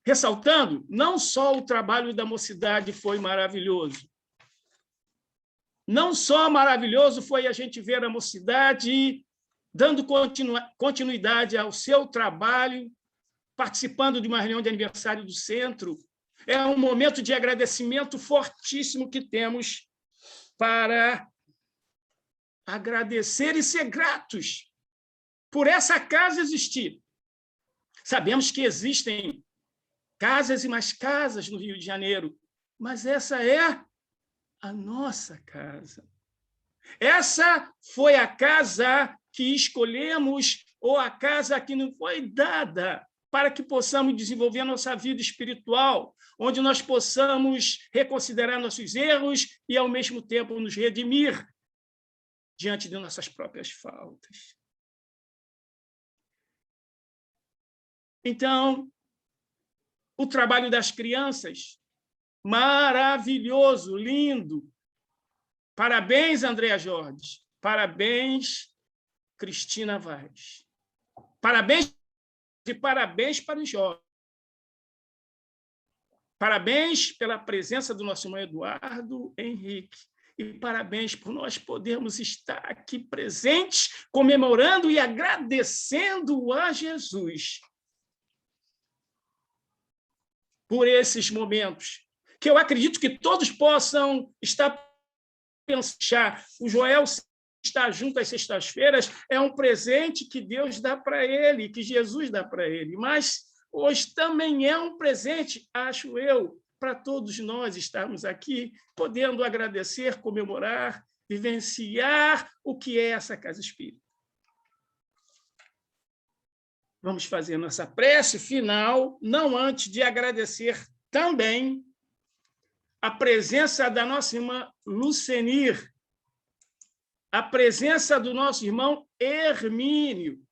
Ressaltando, não só o trabalho da mocidade foi maravilhoso, não só maravilhoso foi a gente ver a mocidade dando continuidade ao seu trabalho, participando de uma reunião de aniversário do centro. É um momento de agradecimento fortíssimo que temos para agradecer e ser gratos por essa casa existir. Sabemos que existem casas e mais casas no Rio de Janeiro, mas essa é a nossa casa. Essa foi a casa que escolhemos, ou a casa que nos foi dada para que possamos desenvolver a nossa vida espiritual, onde nós possamos reconsiderar nossos erros e, ao mesmo tempo, nos redimir diante de nossas próprias faltas. Então, o trabalho das crianças, maravilhoso, lindo. Parabéns, Andréia Jorge. Parabéns, Cristina Vaz. Parabéns e parabéns para os jovens. Parabéns pela presença do nosso irmão Eduardo Henrique. E parabéns por nós podermos estar aqui presentes, comemorando e agradecendo a Jesus por esses momentos, que eu acredito que todos possam estar pensando. O Joel está junto às sextas-feiras, é um presente que Deus dá para ele, que Jesus dá para ele, mas hoje também é um presente, acho eu, para todos nós estarmos aqui, podendo agradecer, comemorar, vivenciar o que é essa casa espírita. Vamos fazer nossa prece final, não antes de agradecer também a presença da nossa irmã Lucenir, a presença do nosso irmão Ervínio,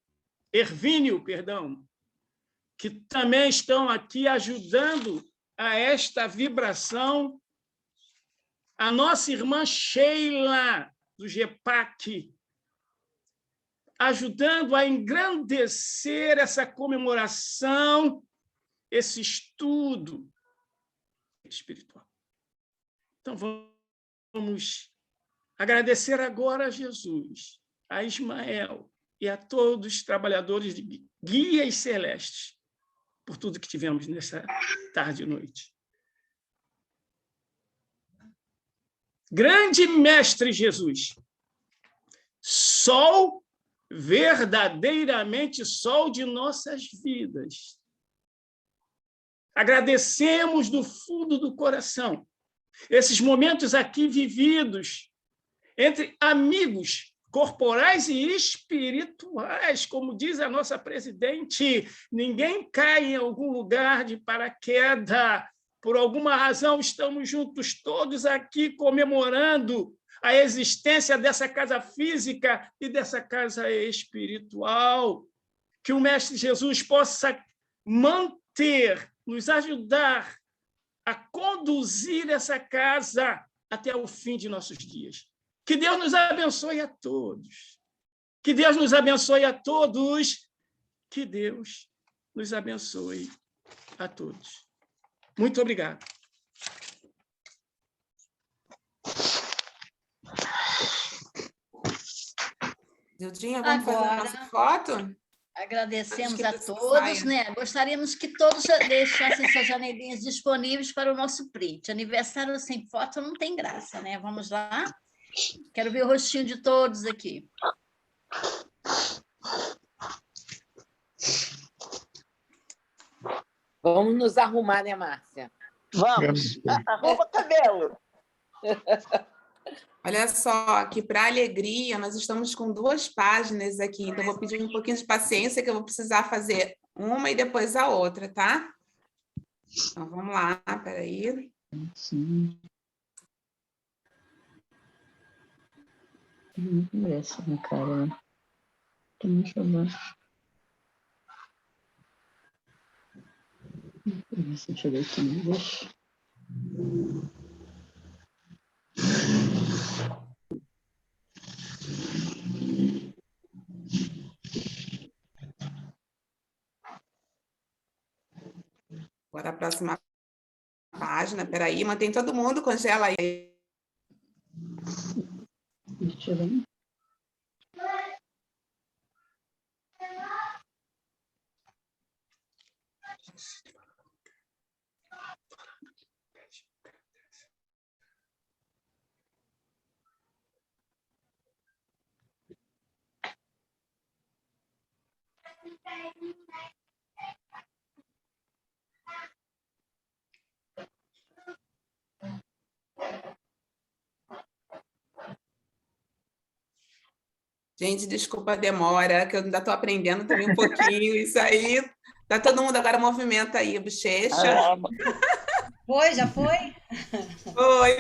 que também estão aqui ajudando a esta vibração, a nossa irmã Sheila, do GEPAC, ajudando a engrandecer essa comemoração, esse estudo espiritual. Então, vamos agradecer agora a Jesus, a Ismael e a todos os trabalhadores de Guias Celestes por tudo que tivemos nessa tarde e noite. Grande Mestre Jesus, sol, verdadeiramente sol de nossas vidas. Agradecemos do fundo do coração esses momentos aqui vividos entre amigos corporais e espirituais, como diz a nossa presidente, ninguém cai em algum lugar de paraquedas. Por alguma razão, estamos juntos todos aqui comemorando a existência dessa casa física e dessa casa espiritual. Que o Mestre Jesus possa manter, nos ajudar a conduzir essa casa até o fim de nossos dias. Que Deus nos abençoe a todos. Que Deus nos abençoe a todos. Que Deus nos abençoe a todos. Muito obrigado. Zildinha, vamos fazer a nossa foto? Agradecemos a todos, né? Gostaríamos que todos deixassem suas janelinhas disponíveis para o nosso print. Aniversário sem foto não tem graça, né? Vamos lá? Quero ver o rostinho de todos aqui. Vamos nos arrumar, né, Márcia? Vamos. Arruma o cabelo. Olha só, que para alegria, nós estamos com 2 páginas aqui, então vou pedir um pouquinho de paciência, que eu vou precisar fazer uma e depois a outra, tá? Então, vamos lá, peraí. Sim. Não conhece, né, cara? Deixa eu ver. Deixa eu ver aqui, deixa. Agora a próxima página, peraí, mantém todo mundo, congela aí. Deixa eu ver. Gente, desculpa a demora, que eu ainda estou aprendendo também um pouquinho isso aí. Tá todo mundo agora movimenta aí, bochecha. Foi, já foi? Foi.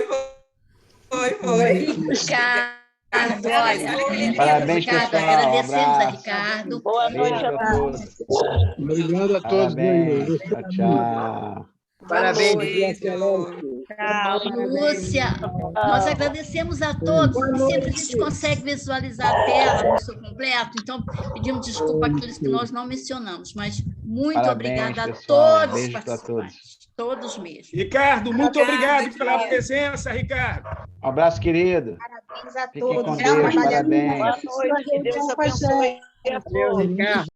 Ricardo, olha. Parabéns, Ricardo, pessoal. agradecemos a Abraço. Ricardo. Boa noite a todos. Obrigado a todos. Parabéns. Tchau. Parabéns, Lúcia, nós agradecemos a todos. Sempre a gente consegue visualizar a tela no seu completo, então pedimos desculpa àqueles que nós não mencionamos, mas muito Parabéns, obrigada pessoal. a todos os Beijo para participantes, todos mesmo. Ricardo, muito obrigado pela presença, Ricardo. Um abraço, querido. Parabéns a Fiquem com todos. Deus. Parabéns. Boa noite. Deus abençoe a todos.